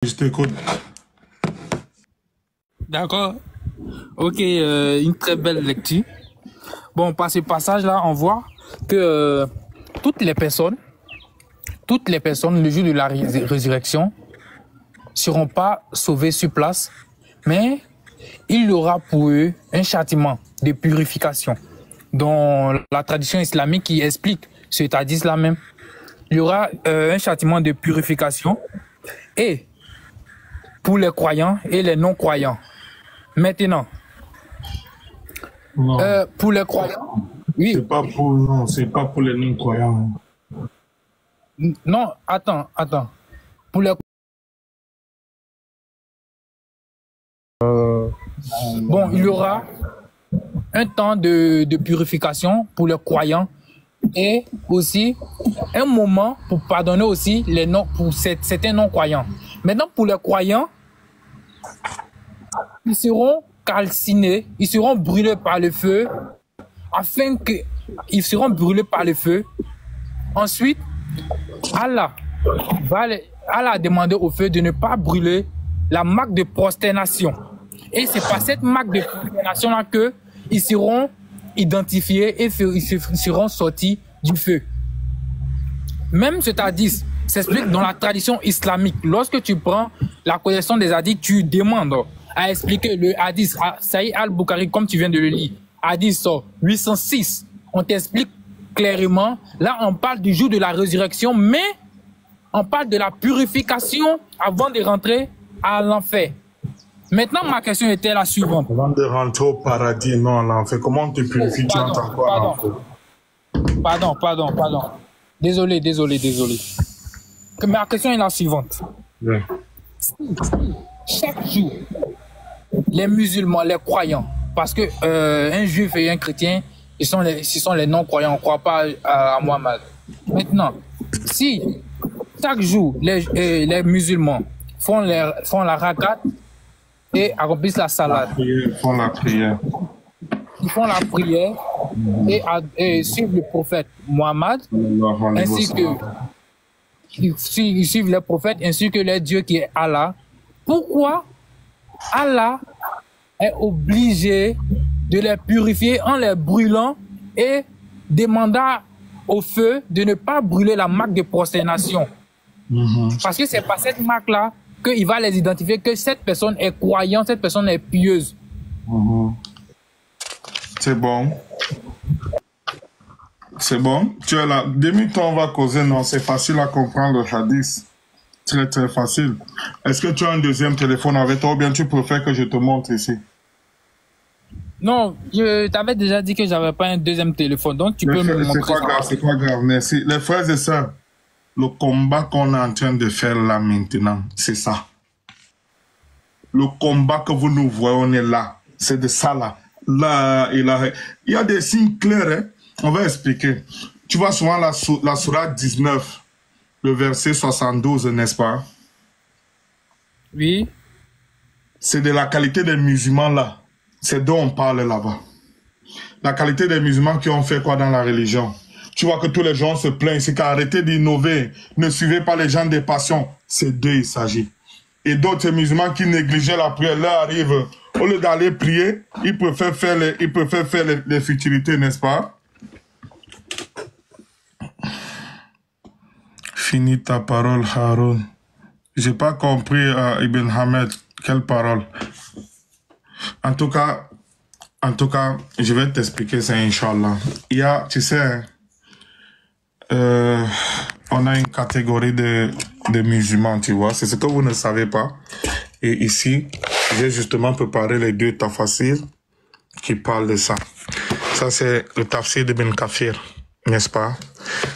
Je t'écoute. D'accord. Ok, une très belle lecture. Bon, par ce passage-là, on voit que toutes les personnes, le jour de la résurrection, seront pas sauvées sur place, mais il y aura pour eux un châtiment de purification, dont la tradition islamique qui explique cet hadith-là même. Il y aura un châtiment de purification et pour les croyants et les non-croyants. Maintenant, pour les croyants, oui. C'est pas pour les non-croyants. Non, attends. Pour les bon, il y aura un temps de purification pour les croyants et aussi un moment pour pardonner aussi pour certains non-croyants. Maintenant, pour les croyants, ils seront calcinés, ils seront brûlés par le feu, ils seront brûlés par le feu. Ensuite, Allah a demandé au feu de ne pas brûler la marque de prosternation. Et c'est par cette marque de prosternation-là qu'ils seront identifiés et ils seront sortis du feu. Même cet hadith s'explique dans la tradition islamique. Lorsque tu prends la collection des hadiths, tu demandes à expliquer le hadith. Sahih al-Bukhari, comme tu viens de le lire, hadith 806, on t'explique clairement. Là, on parle du jour de la résurrection, mais on parle de la purification avant de rentrer à l'enfer. Maintenant, ma question était la suivante. Avant de rentrer au paradis, non à l'enfer, comment tu purifies? Tu entends quoi à l'enfer? Pardon. Désolé. Que ma question est la suivante. Yeah. Chaque jour, les musulmans, les croyants, parce que un juif et un chrétien, ce sont les non-croyants, on ne croit pas à Mohammed. Maintenant, si chaque jour, les musulmans font la rakat et accomplissent la salade. Ils font la prière. Ils font la prière et suivent le prophète Mohammed, ainsi que ils suivent les prophètes ainsi que les dieux qui est Allah. Pourquoi Allah est obligé de les purifier en les brûlant et demandant au feu de ne pas brûler la marque de prosternation? Parce que c'est par cette marque-là qu'il va les identifier que cette personne est croyante, cette personne est pieuse. C'est bon. Tu es là. Demi-temps, on va causer. Non, c'est facile à comprendre le hadith. Très, très facile. Est-ce que tu as un deuxième téléphone avec toi ou bien tu préfères que je te montre ici? Non, je t'avais déjà dit que j'avais pas un deuxième téléphone, donc tu peux me montrer ça. C'est pas grave, merci. Les frères et sœurs, le combat qu'on est en train de faire là maintenant, c'est ça. Le combat que vous nous voyez, on est là. C'est de ça là. Là, il y a des signes clairs, hein? On va expliquer. Tu vois souvent la sourate 19, le verset 72, n'est-ce pas? Oui. C'est de la qualité des musulmans là. C'est dont on parle là-bas. La qualité des musulmans qui ont fait quoi dans la religion? Tu vois que tous les gens se plaignent, c'est qu'arrêtez d'innover. Ne suivez pas les gens des passions. C'est d'eux il s'agit. Et d'autres musulmans qui négligeaient la prière, là arrivent, au lieu d'aller prier, ils préfèrent faire les futilités, n'est-ce pas? Finis ta parole, Haroun. J'ai pas compris, Ibn Hamed, quelle parole? En tout cas, je vais t'expliquer ça, Inch'Allah. Il y a, tu sais, on a une catégorie de musulmans, tu vois. C'est ce que vous ne savez pas. Et ici, j'ai justement préparé les deux tafsirs qui parlent de ça. Ça, c'est le tafsir de Ben Kafir, n'est-ce pas?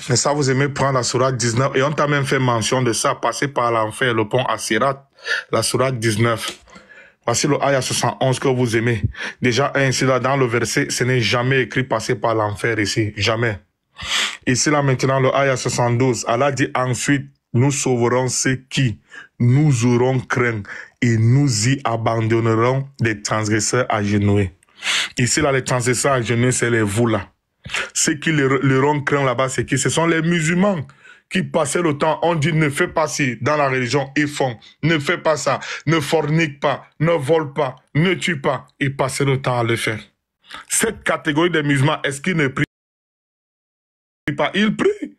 Mais ça, vous aimez prendre la sourate 19. Et on t'a même fait mention de ça, passer par l'enfer, le pont Asirat, la sourate 19. Voici le ayah 71 que vous aimez. Déjà, ainsi là, dans le verset, ce n'est jamais écrit passer par l'enfer ici. Jamais. Ici là, maintenant, le ayah 72. Allah dit ensuite, nous sauverons ceux qui nous auront craint et nous y abandonnerons les transgresseurs agenouillés. Ici là, les transgresseurs agenouillés, c'est les vous là. Ceux qui leur ont craint là-bas, c'est qui? Ce sont les musulmans qui passaient le temps, on dit ne fais pas ci dans la religion, ils font. Ne fais pas ça, ne fornique pas, ne vole pas, ne tue pas. Ils passaient le temps à le faire. Cette catégorie de musulmans, est-ce qu'ils ne prient pas? Ils prient.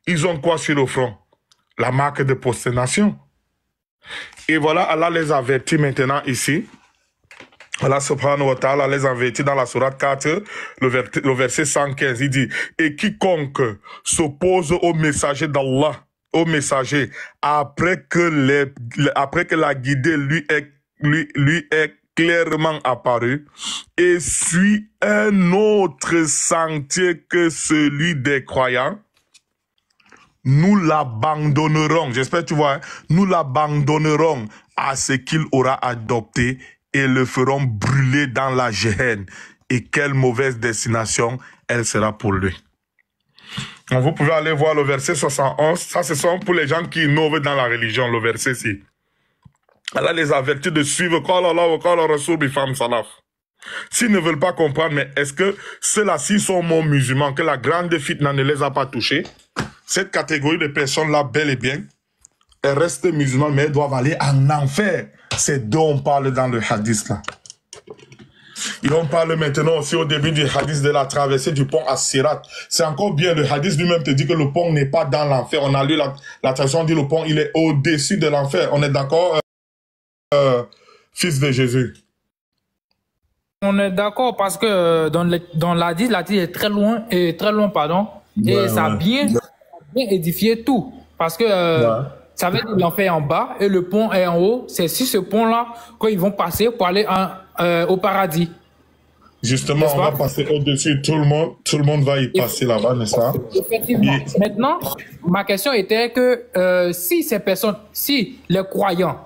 Ils ont quoi sur le front? La marque de prosternation. Et voilà, Allah les avertit maintenant ici. Allah subhanahu wa ta'ala les avertit dans la sourate 4, le verset 115. Il dit, et quiconque s'oppose au messager d'Allah, au messager, après que la guidée lui est clairement apparue, et suit un autre sentier que celui des croyants, nous l'abandonnerons, j'espère que tu vois, hein, nous l'abandonnerons à ce qu'il aura adopté et le ferons brûler dans la géhenne. Et quelle mauvaise destination elle sera pour lui. Donc vous pouvez aller voir le verset 71. Ça, ce sont pour les gens qui innovent dans la religion, le verset-ci. Allah les avertit de suivre Qala Allah wa Qala Rasul bi fam salaf. S'ils ne veulent pas comprendre, mais est-ce que ceux-là-ci sont mon musulmans, que la grande fitna ne les a pas touchés? Cette catégorie de personnes-là, bel et bien, elles restent musulmanes, mais elles doivent aller en enfer. C'est dont on parle dans le hadith là. Et on parle maintenant aussi au début du hadith de la traversée du pont As-Sirat. C'est encore bien, le hadith lui-même te dit que le pont n'est pas dans l'enfer. On a lu la tradition dit le pont, il est au-dessus de l'enfer. On est d'accord, fils de Jésus? On est d'accord parce que dans l'hadith est très loin, pardon, et ouais, ça a bien édifié tout. Parce que ça veut dire l'enfer en bas et le pont est en haut. C'est sur ce pont-là qu'ils vont passer pour aller au paradis. Justement, on va passer au-dessus. Tout le monde va y passer là-bas, n'est-ce pas? Effectivement. Maintenant, ma question était que si ces personnes, si les croyants,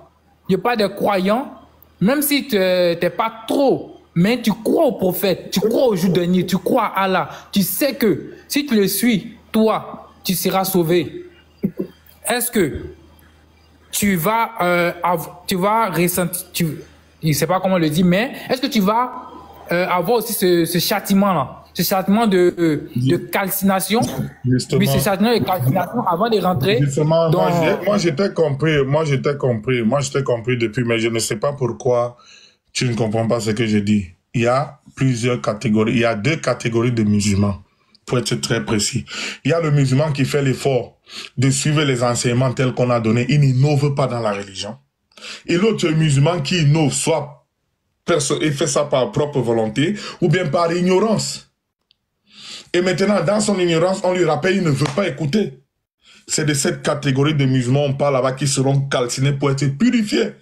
il n'y a pas de croyants, même si tu n'es pas trop, mais tu crois au prophète, tu crois au jour dernier, tu crois à Allah, tu sais que si tu le suis, toi, tu seras sauvé. Est-ce que tu vas ressentir, je ne sais pas comment le dire, mais est-ce que tu vas avoir aussi ce châtiment-là, ce châtiment de calcination? Justement. Oui, ce châtiment de calcination avant de rentrer. Justement, moi j'étais compris depuis, mais je ne sais pas pourquoi tu ne comprends pas ce que je dis. Il y a plusieurs catégories, il y a 2 catégories de musulmans, pour être très précis. Il y a le musulman qui fait l'effort de suivre les enseignements tels qu'on a donnés, il n'innove pas dans la religion. Et l'autre musulman qui innove, soit il fait ça par propre volonté, ou bien par ignorance. Et maintenant, dans son ignorance, on lui rappelle, il ne veut pas écouter. C'est de cette catégorie de musulmans, on parle là-bas, qui seront calcinés pour être purifiés.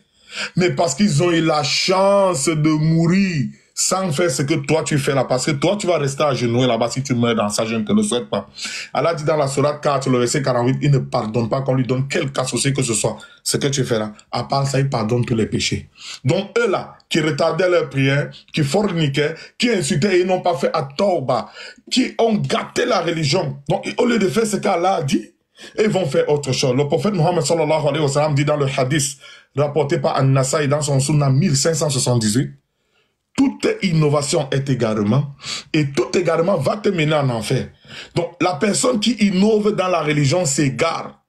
Mais parce qu'ils ont eu la chance de mourir sans faire ce que toi tu fais là. Parce que toi tu vas rester à genoux là-bas si tu meurs dans ça, je ne te le souhaite pas. Allah dit dans la sourate 4, le verset 48, il ne pardonne pas qu'on lui donne quelque associé que ce soit. Ce que tu fais là, à part ça, il pardonne tous les péchés. Donc eux là, qui retardaient leur prière, qui forniquaient, qui insultaient et ils n'ont pas fait à tauba, qui ont gâté la religion. Donc au lieu de faire ce qu'Allah a dit, ils vont faire autre chose. Le prophète Mohammed sallallahu alayhi wa sallam dit dans le hadith rapporté par An-Nasa'i dans son Sunna 1578, toute innovation est égarement, et tout égarement va te mener en enfer. Donc la personne qui innove dans la religion s'égare,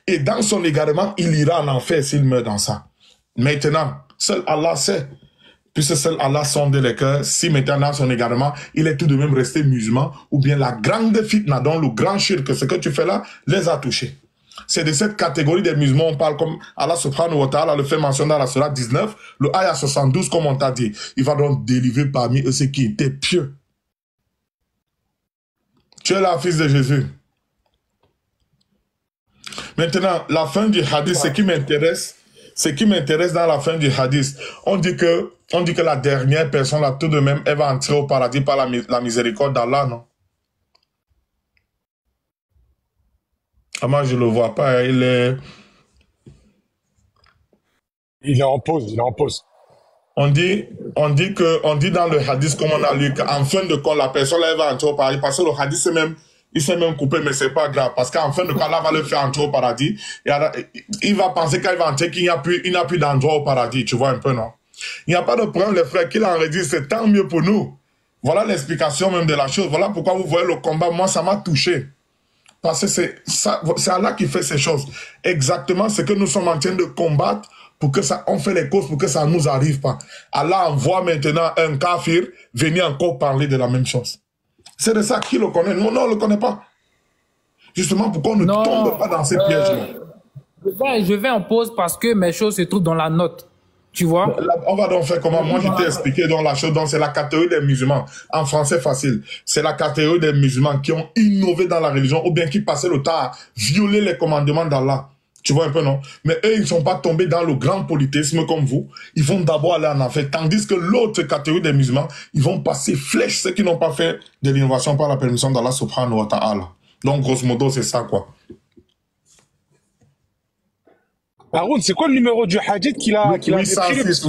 et dans son égarement, il ira en enfer s'il meurt dans ça. Maintenant, seul Allah sait, puisque seul Allah sonde les cœurs, si maintenant dans son égarement, il est tout de même resté musulman, ou bien la grande fitna, dont le grand shirk, ce que tu fais là, les a touchés. C'est de cette catégorie des musulmans, on parle comme Allah subhanahu wa ta'ala le fait mentionner dans la surah 19, le ayah 72, comme on t'a dit. Il va donc délivrer parmi eux ceux qui étaient pieux. Tu es là, fils de Jésus. Maintenant, la fin du hadith, ce qui m'intéresse dans la fin du hadith, on dit que la dernière personne, là, tout de même, elle va entrer au paradis par la miséricorde d'Allah, non? Ah, moi, je le vois pas. Il est en pause. On dit dans le hadith, comme on a lu, qu'en fin de compte, la personne, là, elle va entrer au paradis. Parce que le hadith, il s'est même coupé, mais c'est pas grave. Parce qu'en fin de compte, Allah va le faire entrer au paradis. Et il va penser qu'il va entrer, qu'il n'y a plus d'endroit au paradis. Tu vois un peu, non? Il n'y a pas de problème, les frères. Qu'il en redise, c'est tant mieux pour nous. Voilà l'explication même de la chose. Voilà pourquoi vous voyez le combat. Moi, ça m'a touché. Parce que c'est Allah qui fait ces choses. Exactement ce que nous sommes en train de combattre pour que ça, on fait les causes pour que ça ne nous arrive pas. Allah envoie maintenant un kafir venir encore parler de la même chose. C'est de ça qui le connaît. Non, on ne le connaît pas. Justement, pourquoi on ne tombe pas dans ces pièges-là. Je vais en pause parce que mes choses se trouvent dans la note. Tu vois? Là, on va donc faire comment? Moi, je t'ai expliqué dans la chose. Donc, c'est la catégorie des musulmans. En français facile. C'est la catégorie des musulmans qui ont innové dans la religion ou bien qui passaient le temps à violer les commandements d'Allah. Tu vois un peu, non? Mais eux, ils ne sont pas tombés dans le grand polythéisme comme vous. Ils vont d'abord aller en enfer. Tandis que l'autre catégorie des musulmans, ils vont passer flèche ceux qui n'ont pas fait de l'innovation par la permission d'Allah subhanahu wa ta'ala. Donc, grosso modo, c'est ça, quoi. Haroun, c'est quoi le numéro du hadith qu'il a 806,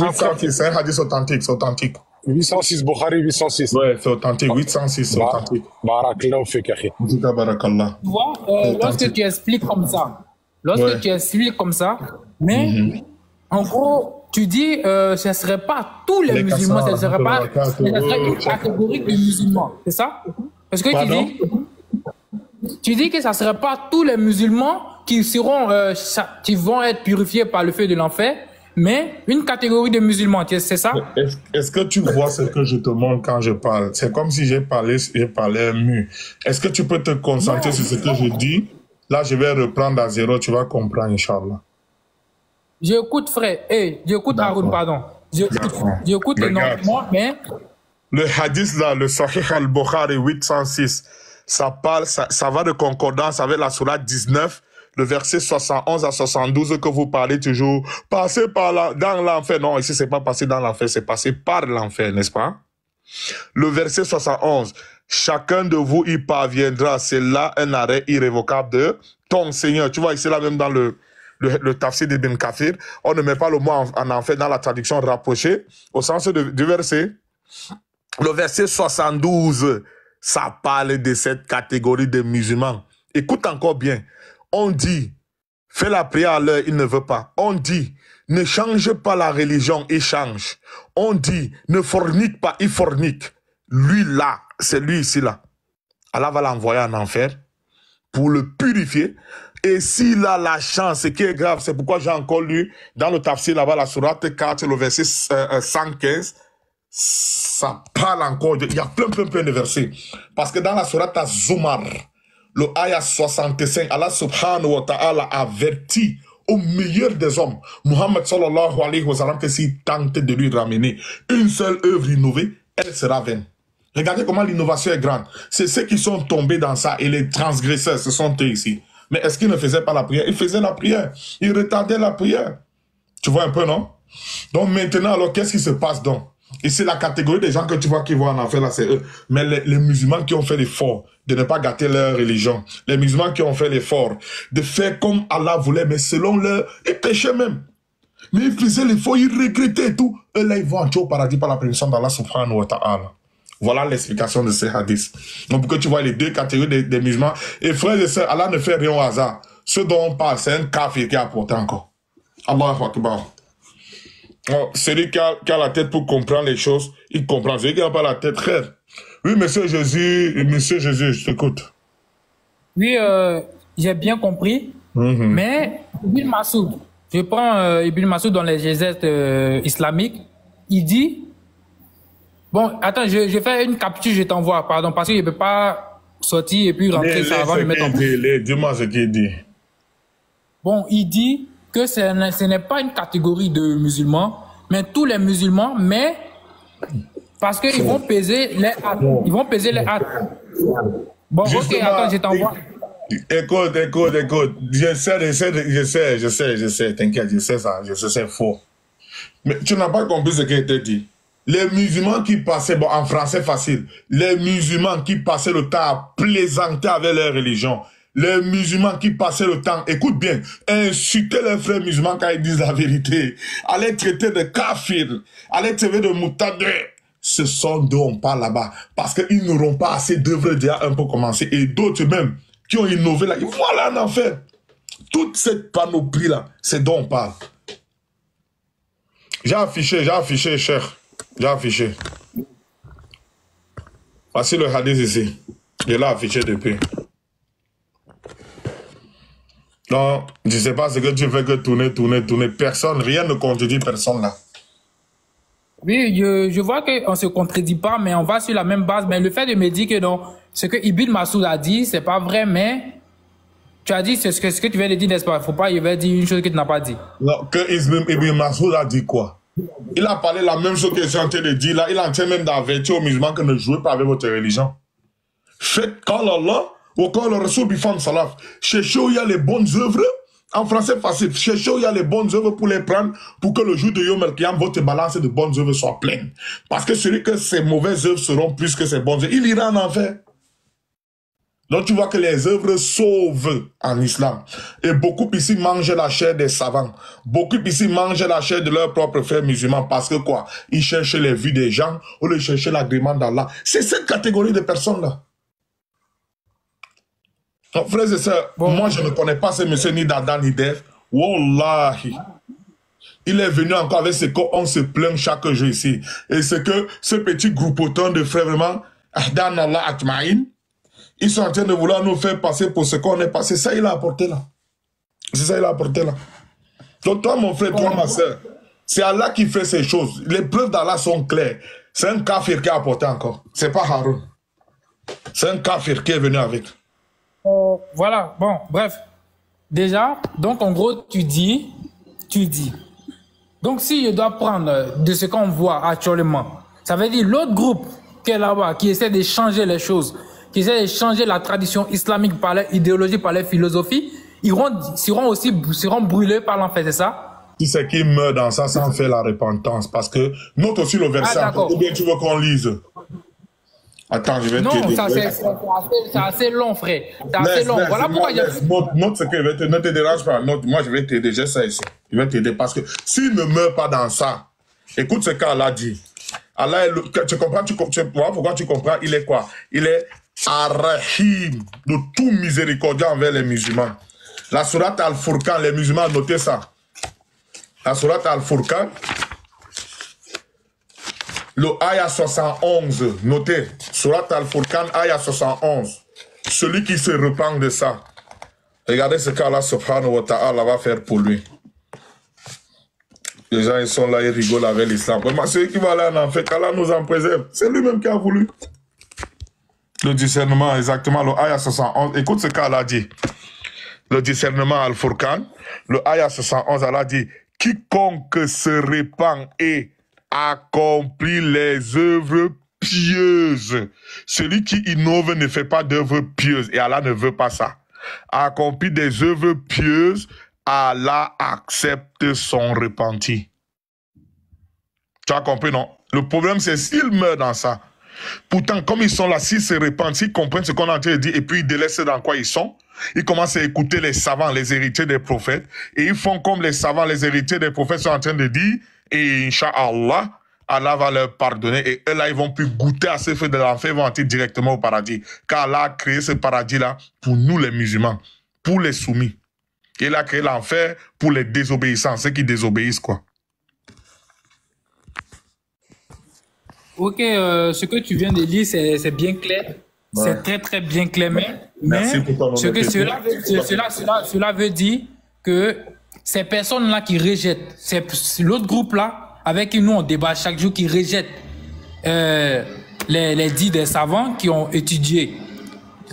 c'est un hadith authentique, c'est authentique. 806, Bukhari 806. Ouais, c'est authentique, 806, c'est authentique. Barakallah fik, akhi. En tout cas, barakallah. Tu vois, lorsque tu expliques comme ça, mais en gros, tu dis, ce ne serait pas tous les musulmans, ce ne serait pas une catégorie de musulmans, c'est ça? Parce que tu dis que ça ne serait pas tous les musulmans qui vont être purifiés par le feu de l'enfer, mais une catégorie de musulmans, c'est ça? Est-ce que tu vois ce que je te montre quand je parle? C'est comme si j'ai parlé mu. Est-ce que tu peux te concentrer sur ce que je dis? Là, je vais reprendre à zéro, tu vas comprendre, Inch'Allah. J'écoute, frère. J'écoute Haroun, pardon. J'écoute énormément, mais... Le hadith, là, le Sahih al-Bukhari 806, ça va de concordance avec la sourate 19, le verset 71 à 72 que vous parlez toujours. Passer par dans l'enfer. Non, ici, c'est pas passer dans l'enfer, c'est passer par l'enfer, n'est-ce pas? Le verset 71. Chacun de vous y parviendra. C'est là un arrêt irrévocable de ton Seigneur. Tu vois, ici, là, même dans le tafsir d'Ibn Kathir, on ne met pas le mot en enfer dans la traduction rapprochée, au sens du verset. Le verset 72, ça parle de cette catégorie de musulmans. Écoute encore bien. On dit, fais la prière à l'heure, il ne veut pas. On dit, ne change pas la religion, il change. On dit, ne fornique pas, il fornique. Lui là, c'est lui ici là. Allah va l'envoyer en enfer pour le purifier. Et s'il a la chance, ce qui est grave, c'est pourquoi j'ai encore lu dans le tafsir là-bas, la sourate 4, le verset 115, ça parle encore, il y a plein de versets. Parce que dans la sourate Zumar, le ayah 65, Allah subhanahu wa ta'ala avertit au meilleur des hommes, Muhammad sallallahu alayhi wa sallam, que s'il tente de lui ramener une seule œuvre innovée, elle sera vaine. Regardez comment l'innovation est grande. C'est ceux qui sont tombés dans ça et les transgresseurs, ce sont eux ici. Mais est-ce qu'ils ne faisaient pas la prière? Ils faisaient la prière. Ils retardaient la prière. Tu vois un peu, non? Donc maintenant, alors, qu'est-ce qui se passe donc? Et c'est la catégorie des gens que tu vois qui vont en enfer, là, c'est eux. Mais les musulmans qui ont fait l'effort de ne pas gâter leur religion, les musulmans qui ont fait l'effort de faire comme Allah voulait, mais selon leur... Ils péchaient même. Mais ils faisaient l'effort, ils regrettaient et tout. Eux, là, ils vont entrer au paradis par la permission d'Allah subhanahu wa ta'ala. Voilà l'explication de ces hadiths. Donc, pour que tu vois les deux catégories des musulmans. Et frères et sœurs, Allah ne fait rien au hasard. Ce dont on parle, c'est un kafir qui a apporté encore. Allahu Akbar. Celui qui a la tête pour comprendre les choses, il comprend. Celui qui n'a pas la tête, frère. Oui, monsieur Jésus, je t'écoute. Oui, j'ai bien compris. Mais Ibn Massoud, je prends Ibn Massoud dans les exégètes islamiques, il dit... Bon, attends, je fais une capture, je t'envoie, pardon, parce qu'il ne peut pas sortir et puis rentrer ça avant de mettre en place. Dis-moi ce qu'il dit. Bon, il dit que ce n'est pas une catégorie de musulmans, mais tous les musulmans, mais parce qu'ils vont peser les actes. Ils vont peser les actes. Bon, ok, attends, je t'envoie. Écoute. Je sais, t'inquiète, je sais ça, je sais c'est faux. Mais tu n'as pas compris ce qui était dit. Les musulmans qui passaient, bon, en français facile, les musulmans qui passaient le temps à plaisanter avec leur religion, les musulmans qui passaient le temps, écoute bien, insulter leurs frères musulmans quand ils disent la vérité, aller traiter de kafir, aller traiter de moutadé, ce sont d'eux on parle là-bas, parce qu'ils n'auront pas assez d'œuvres déjà un peu commencé, et d'autres même, qui ont innové là, voilà en enfer. Toute cette panoplie-là, c'est dont on parle. J'ai affiché, cher. J'ai affiché. Voici le hadith ici. Je l'ai affiché depuis. Non, je ne sais pas ce que tu fais que tourner. Personne, rien ne contredit personne là. Oui, je vois qu'on ne se contredit pas, mais on va sur la même base. Mais le fait de me dire que non, ce que Ibn Massoud a dit, c'est pas vrai, mais tu as dit ce que tu viens de dire, n'est-ce pas? Il ne faut pas il va dire une chose que tu n'as pas dit. Non, que Ibn Massoud a dit quoi? Il a parlé la même chose que je suis en train de dire là. Il est en train même d'avertir aux musulmans que ne jouez pas avec votre religion. Faites quand Allah ou quand le Rasoul bifam salaf. Cherchez où il y a les bonnes œuvres. En français facile, cherchez où il y a les bonnes œuvres pour les prendre, pour que le jour de Yom El-Qiyam, votre balance de bonnes œuvres soit pleine. Parce que celui que ses mauvaises œuvres seront plus que ses bonnes œuvres, il ira en enfer. Donc tu vois que les œuvres sauvent en islam. Et beaucoup ici mangent la chair des savants. Beaucoup ici mangent la chair de leurs propres frères musulmans. Parce que quoi? Ils cherchent les vues des gens, ou ils cherchent l'agrément d'Allah. C'est cette catégorie de personnes-là. Donc, frères et sœurs, moi je ne connais pas ce monsieur ni d'Adam ni d'Ève. Wallahi. Il est venu encore avec ce qu'on se plaint chaque jour ici. Et c'est que ce petit groupoton de frères vraiment, Ahdan Allah Atmaïn, ils sont en train de vouloir nous faire passer pour ce qu'on est passé. C'est ça il a apporté là. C'est ça il a apporté là. Donc toi mon frère, toi ma soeur, c'est Allah qui fait ces choses. Les preuves d'Allah sont claires. C'est un kafir qui a apporté encore. C'est pas Haroun. C'est un kafir qui est venu avec. Voilà, bon, bref. Déjà, donc en gros, tu dis. Donc si je dois prendre de ce qu'on voit actuellement, ça veut dire l'autre groupe qui est là-bas, qui essaie de changer les choses, qui essaie de changer la tradition islamique par leur idéologie, par leur philosophie, seront brûlés par l'enfer, c'est ça? Si c'est qui meurt dans ça sans faire la repentance, parce que note aussi le verset, ou bien tu veux qu'on lise? Attends, je vais te dire. Non, c'est assez long, frère. C'est assez long. Voilà pourquoi il y a... Note ce que je vais te... Ne te dérange pas. Note, moi, je vais t'aider. J'ai ça ici. Je vais t'aider parce que s'il ne meurt pas dans ça, écoute ce qu'Allah dit. Allah, tu comprends, vois pourquoi tu comprends? Il est quoi? Il est Ar-Rahim, de tout miséricordieux envers les musulmans. La sourate Al-Furqan, les musulmans, notez ça. La sourate Al-Furqan, le ayah 71, notez, Surat Al-Furqan, ayah 71. Celui qui se repent de ça, regardez ce qu'Allah subhanahu wa ta'ala va faire pour lui. Les gens, ils sont là, ils rigolent avec l'islam. Mais celui qui va aller en enfer, qu'Allah nous en préserve, c'est lui-même qui a voulu. Le discernement, exactement, le ayah 71. Écoute ce qu'Allah dit. Le discernement Al-Furqan, le ayah 71, Allah dit, quiconque se répand et accomplit les œuvres pieuses. Celui qui innove ne fait pas d'œuvres pieuses et Allah ne veut pas ça. Accomplit des œuvres pieuses, Allah accepte son repenti. Tu as compris, non? Le problème, c'est s'ils meurent dans ça. Pourtant, comme ils sont là, s'ils se repentent, s'ils comprennent ce qu'on est en train de dire et puis ils délaissent dans quoi ils sont, ils commencent à écouter les savants, les héritiers des prophètes et ils font comme les savants, les héritiers des prophètes sont en train de dire. Et Inch'Allah, Allah va leur pardonner. Et eux là, ils vont plus goûter à ce feu de l'enfer, ils vont entrer directement au paradis. Car Allah a créé ce paradis-là pour nous les musulmans, pour les soumis. Et il a créé l'enfer pour les désobéissants, ceux qui désobéissent quoi. Ok, ce que tu viens de dire, c'est bien clair. Ouais. C'est très très bien clair. Mais ce que cela veut dire que ces personnes-là qui rejettent, c'est l'autre groupe-là, avec qui nous on débat chaque jour, qui rejettent les dits des savants qui ont étudié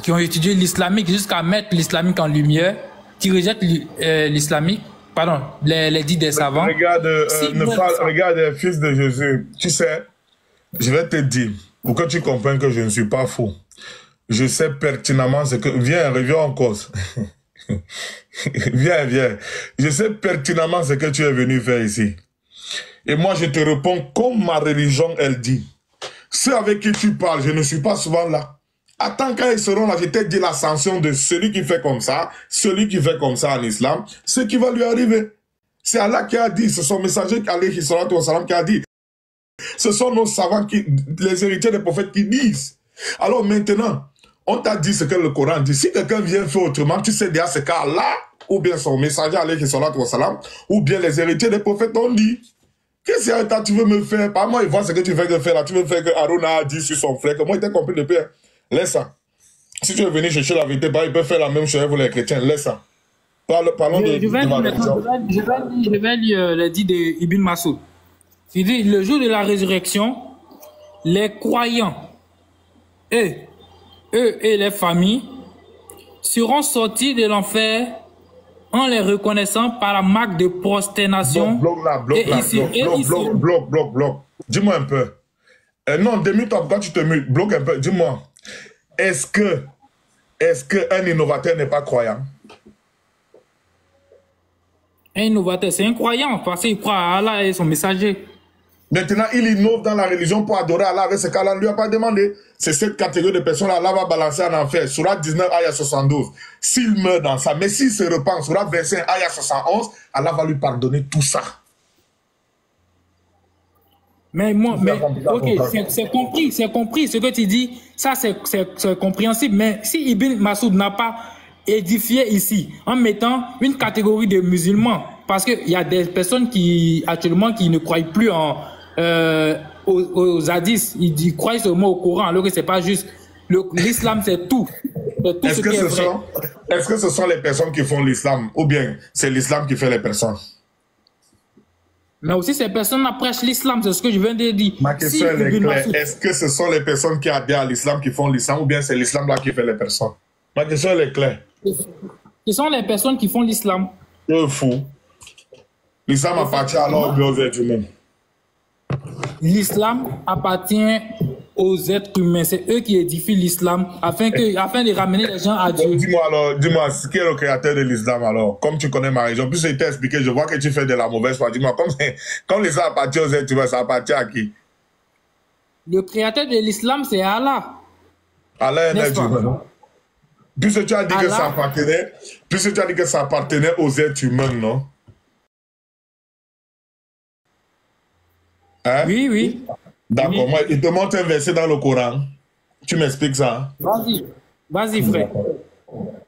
l'islamique jusqu'à mettre l'islamique en lumière, qui rejettent l'islamique, pardon, les dits des savants. Regarde, fils de Jésus, tu sais, je vais te dire, pour que tu comprennes que je ne suis pas faux, je sais pertinemment ce que... Reviens en cause. Viens. Je sais pertinemment ce que tu es venu faire ici. Et moi, je te réponds comme ma religion, elle dit. Ceux avec qui tu parles, je ne suis pas souvent là. Attends, quand ils seront là, je t'ai dit la sanction de celui qui fait comme ça, celui qui fait comme ça en islam, ce qui va lui arriver. C'est Allah qui a dit, c'est son messager, alayhi salatu wa salam, qui a dit. Ce sont nos savants, les héritiers des prophètes qui disent. Alors maintenant, on t'a dit ce que le Coran dit. Si quelqu'un vient faire autrement, tu sais déjà ce qu'Allah, ou bien son messager, alayhi salatu wa salam, ou bien les héritiers des prophètes ont dit. Qu'est-ce que tu veux me faire? Pas moi, il voit ce que tu veux faire là. Tu veux faire que Aaron a dit sur son frère. Que moi, il t'a compris depuis. Laisse ça. Si tu veux venir chercher la vérité, bah, il peut faire la même chose pour les chrétiens. Laisse ça. Parlons de Je vais ma lire maintenant, religion. je vais lire les dits d'Ibn Massoud. Il dit, le jour de la résurrection, les croyants, eux et les familles, seront sortis de l'enfer en les reconnaissant par la marque de prosternation. Bloque. Dis-moi un peu. Non, démute-toi, pourquoi tu te mutes? Bloque un peu, dis-moi. Est-ce qu'un innovateur n'est pas croyant? Un innovateur, c'est un croyant parce qu'il croit à Allah et son messager. Maintenant, il innove dans la religion pour adorer Allah avec ce qu'Allah ne lui a pas demandé. C'est cette catégorie de personnes-là, Allah va balancer en enfer. Surat 19, ayah 72. S'il meurt dans ça, mais s'il se repent, Surat 25, ayah 71, Allah va lui pardonner tout ça. Mais moi, ok, c'est compris ce que tu dis. Ça, c'est compréhensible. Mais si Ibn Massoud n'a pas édifié ici en mettant une catégorie de musulmans, parce qu'il y a des personnes qui actuellement qui ne croient plus aux hadiths, ils croient seulement au Coran, alors que c'est pas juste. L'islam, c'est tout. Est-ce que ce sont les personnes qui font l'islam, ou bien c'est l'islam qui fait les personnes? Mais aussi, ces personnes prêchent l'islam, c'est ce que je viens de dire. Ma question est claire. Est-ce que ce sont les personnes qui adhèrent à l'islam qui font l'islam, ou bien c'est l'islam là qui fait les personnes? Ma question est claire. Ce sont les personnes qui font l'islam. C'est fou. L'islam appartient alors aux êtres humains. L'islam appartient aux êtres humains. C'est eux qui édifient l'islam afin de ramener les gens à Dieu. Dis-moi, qui est le créateur de l'islam alors? Comme tu connais ma religion, puis je t'ai expliqué, je vois que tu fais de la mauvaise foi. Dis-moi, comme l'islam appartient aux êtres humains, ça appartient à qui? Le créateur de l'islam, c'est Allah. Allah est un être humain, non? Puisque tu as dit que ça appartenait aux êtres humains, non? Hein? Oui. D'accord, oui. moi, il te montre un verset dans le Coran. Tu m'expliques ça? Vas-y, frère.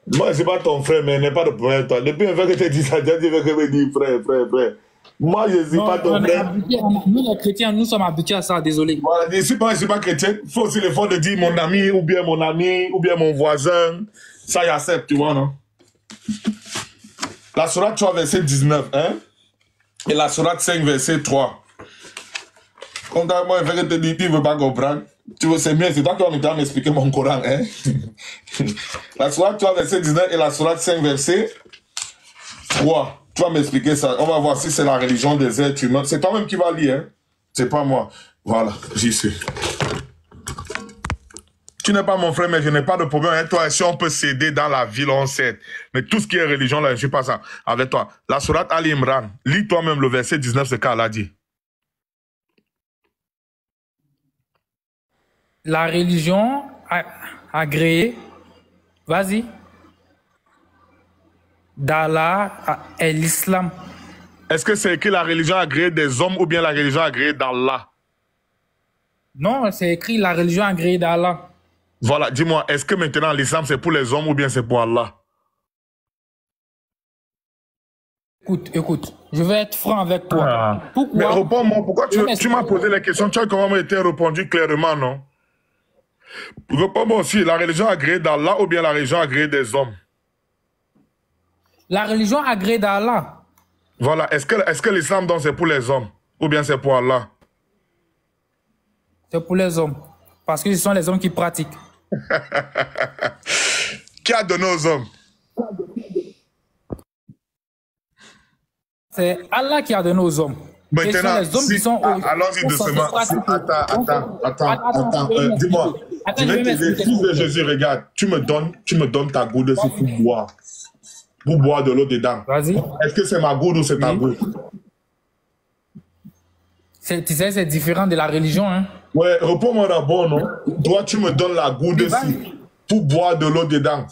Moi, je ne suis pas ton frère, mais il n'est pas de problème, toi. Depuis une fois que tu dis ça, tu veux que me dise frère. Moi, je ne suis pas ton frère. Nous, les chrétiens, nous sommes habitués à ça, désolé. Voilà, je ne suis pas chrétien. Il faut aussi l'effort de dire mon ami, ou bien mon voisin. Ça, il accepte, tu vois, non? La sourate 3, verset 19, hein? Et la sourate 5, verset 3. Comme moi, je te dis, tu ne veux pas comprendre. Tu veux, c'est mieux, c'est toi qui vas m'expliquer mon Coran, hein? La sourate 3, verset 19 et la sourate 5, verset 3. Tu vas m'expliquer ça. On va voir si c'est la religion des êtres humains. C'est toi-même qui vas lire, hein? C'est pas moi. Voilà, j'y suis. Tu n'es pas mon frère, mais je n'ai pas de problème avec toi. Si on peut s'aider dans la ville, on s'aide. Mais tout ce qui est religion, là, je ne suis pas ça avec toi. La sourate Ali Imran, lis toi-même le verset 19, ce qu'Allah dit. La religion agréée, vas-y, d'Allah est l'islam. Est-ce que c'est écrit la religion agréée des hommes ou bien la religion agréée d'Allah? Non, c'est écrit la religion agréée d'Allah. Voilà, dis-moi, est-ce que maintenant l'islam c'est pour les hommes ou bien c'est pour Allah? Écoute, je vais être franc avec toi. Ah. Pourquoi? Mais réponds-moi, pourquoi tu m'as posé la question? Tu as quand même été répondu clairement, non? Réponds-moi aussi, la religion agréée d'Allah ou bien la religion agréée des hommes? La religion agréée d'Allah. Voilà, est-ce que l'islam donc c'est pour les hommes ou bien c'est pour Allah? C'est pour les hommes. Parce que ce sont les hommes qui pratiquent. Qui a donné aux hommes? C'est Allah qui a donné aux hommes. Maintenant, les hommes qui sont allons-y doucement. Attends. Dis-moi. Je vais t'aider. Fils de Jésus, regarde. Tu me donnes ta goutte si pour boire. Pour boire de l'eau dedans. Vas-y. Est-ce que c'est ma goutte ou c'est ta goutte? Tu sais, c'est différent de la religion, hein? Ouais, réponds-moi d'abord, non? Toi, tu me donnes la goutte ici pour boire de l'eau dedans.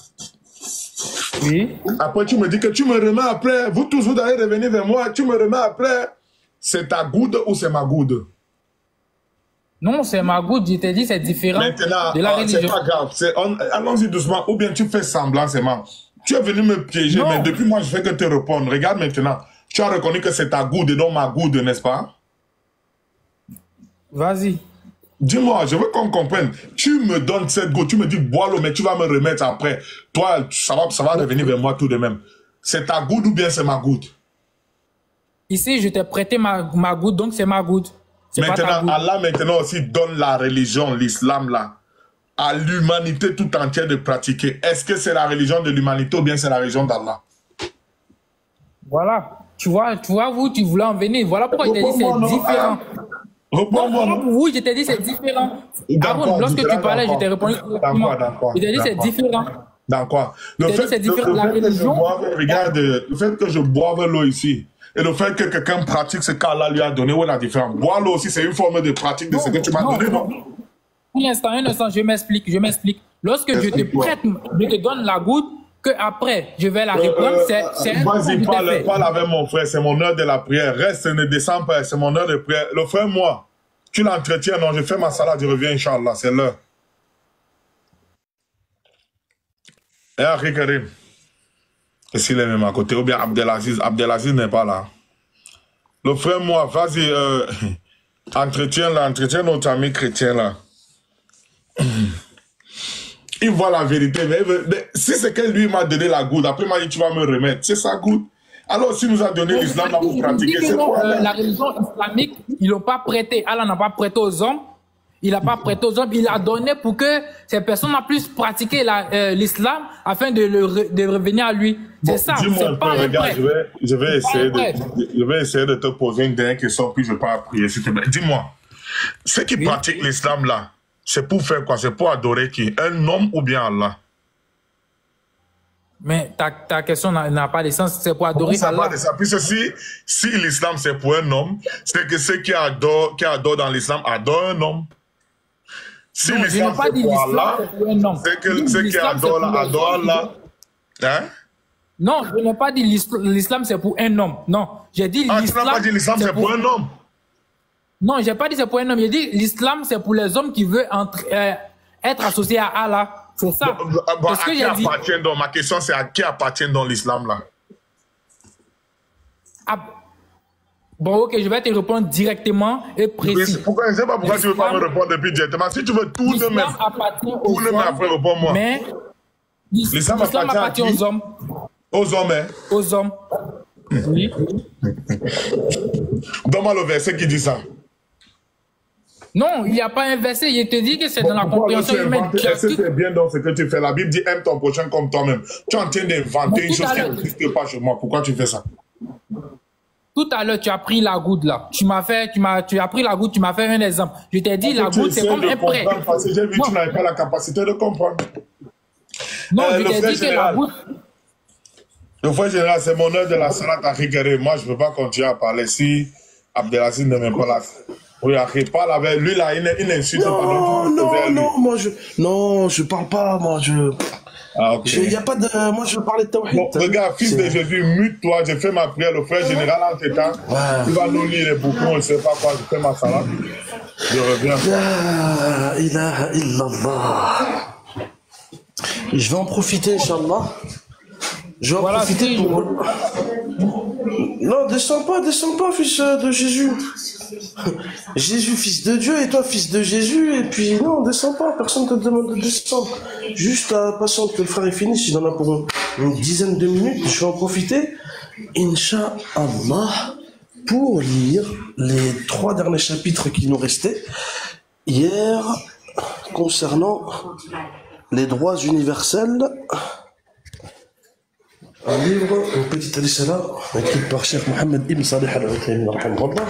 Oui. Après, tu me dis que tu me remets après. Vous tous, vous allez revenir vers moi. Tu me remets après. C'est ta goutte ou c'est ma goutte? Non, c'est ma goutte. Je t'ai dit, c'est différent de la religion. C'est pas grave. Allons-y doucement. Ou bien tu fais semblant, c'est mal. Tu es venu me piéger, mais depuis moi, je fais que te répondre. Regarde maintenant. Tu as reconnu que c'est ta goutte et non ma goutte, n'est-ce pas? Vas-y. Dis-moi, je veux qu'on comprenne. Tu me donnes cette goutte, tu me dis bois l'eau, mais tu vas me remettre après. Toi, ça va revenir vers moi tout de même. C'est ta goutte ou bien c'est ma goutte? Ici, je t'ai prêté ma goutte, donc c'est ma goutte. Maintenant, Allah maintenant aussi donne la religion, l'islam là, à l'humanité tout entière de pratiquer. Est-ce que c'est la religion de l'humanité ou bien c'est la religion d'Allah? Voilà. Tu vois, vous, tu voulais en venir. Voilà pourquoi je t'ai dit c'est différent. Oui, je t'ai dit c'est différent. Aaron, lorsque tu parlais, je t'ai répondu. D'accord. Je t'ai dit c'est différent. D'accord. Le fait que je boive l'eau ici, et le fait que quelqu'un pratique ce qu'Allah lui a donné, où est la différence? Boire l'eau aussi, c'est une forme de pratique de ce que tu m'as donné, non? Un instant, je m'explique. Lorsque je te prête, je te donne la goutte, que après je vais la reprendre, c'est un vas-y, parle avec mon frère, c'est mon heure de la prière. Reste, ne descends pas, c'est mon heure de prière. Le frère, moi, tu l'entretiens, non, je fais ma salade, je reviens, Inch'Allah, c'est l'heure. Et Henri Karim, est-ce qu'il est même à côté? Ou bien Abdelaziz n'est pas là. Le frère, moi, vas-y, entretiens notre ami chrétien là. Il voit la vérité, mais si c'est que lui m'a donné la goutte, après il m'a dit tu vas me remettre, c'est sa goutte. Alors s'il nous a donné l'islam là pour pratiquer, c'est quoi? La religion islamique, ils l'ont pas prêté. Allah n'a pas prêté aux hommes. Il n'a pas prêté aux hommes. Il a donné pour que ces personnes puissent pratiquer l'islam afin de revenir à lui. C'est ça. Dis-moi un peu, regarde, je vais essayer de te poser une dernière question, puis je vais pas prier, s'il te plaît. Dis-moi, ceux qui pratiquent l'islam là, c'est pour faire quoi? C'est pour adorer qui? Un homme ou bien Allah? Mais ta question n'a pas de sens. C'est pour adorer Allah. Pas de sens. Puisque si l'islam c'est pour un homme, c'est que ceux qui adorent dans l'islam adorent un homme. Si l'islam c'est pour Allah, c'est que ceux qui adorent là adorent Allah. Hein? Non, je n'ai pas dit l'islam c'est pour un homme. Non, j'ai dit l'islam. Tu n'as pas dit l'islam c'est pour un homme? Non, j'ai pas dit c'est pour un homme. J'ai dit l'islam c'est pour les hommes qui veulent être associés à Allah. C'est ça. À qui appartient donc? Ma question c'est à qui appartient dans l'islam là? Bon, ok, je vais te répondre directement et précis. Pourquoi, je ne sais pas pourquoi tu ne veux pas me répondre depuis directement. Si tu veux tout de même, après réponds-moi. Mais l'islam appartient aux hommes. Aux hommes, hein? Aux hommes. Oui. Donne-moi le verset qui dit ça. Non, il n'y a pas un verset. Je te dis que c'est dans la compréhension humaine. Est-ce que c'est bien dans ce que tu fais? La Bible dit aime ton prochain comme toi-même. Tu es en train d'inventer une chose qui n'existe pas chez moi. Pourquoi tu fais ça? Tout à l'heure, tu as pris la goutte là. Tu as pris la goutte, tu m'as fait un exemple. Je t'ai dit la goutte, c'est comme un prêt. Parce que j'ai vu que tu n'avais pas la capacité de comprendre. Non, je t'ai dit que la goutte. Le frère général, c'est mon heure de la salade à Riguéré. Moi, je ne peux pas continuer à parler si Abdelaziz ne m'aime pas là. Oui, après, parle avec lui là, il insulte. Non, moi je parle pas, moi je. Ah, ok. Il y a pas de. Moi je veux parler de tawhid. Bon, regarde, fils de Jésus, mute-toi, je fais ma prière, le frère général en ce temps. Tu vas nous lire les bouquins, je ne sais pas quoi, je fais ma salade. Je reviens. La ilaha illallah. Je vais en profiter, Inch'Allah. Je vais en profiter pour. Non, descends pas, fils de Jésus. Jésus, fils de Dieu, et toi, fils de Jésus, et puis non, descends pas, personne te demande de descendre. Juste patiente que le frère est fini, s'il en a pour une dizaine de minutes, je vais en profiter, Inch'Allah, pour lire les 3 derniers chapitres qui nous restaient hier, concernant les droits universels. Un livre, une petite risala, écrit par Cheikh Mohammed Ibn Salih Al-Uthaymin, rahimahullah.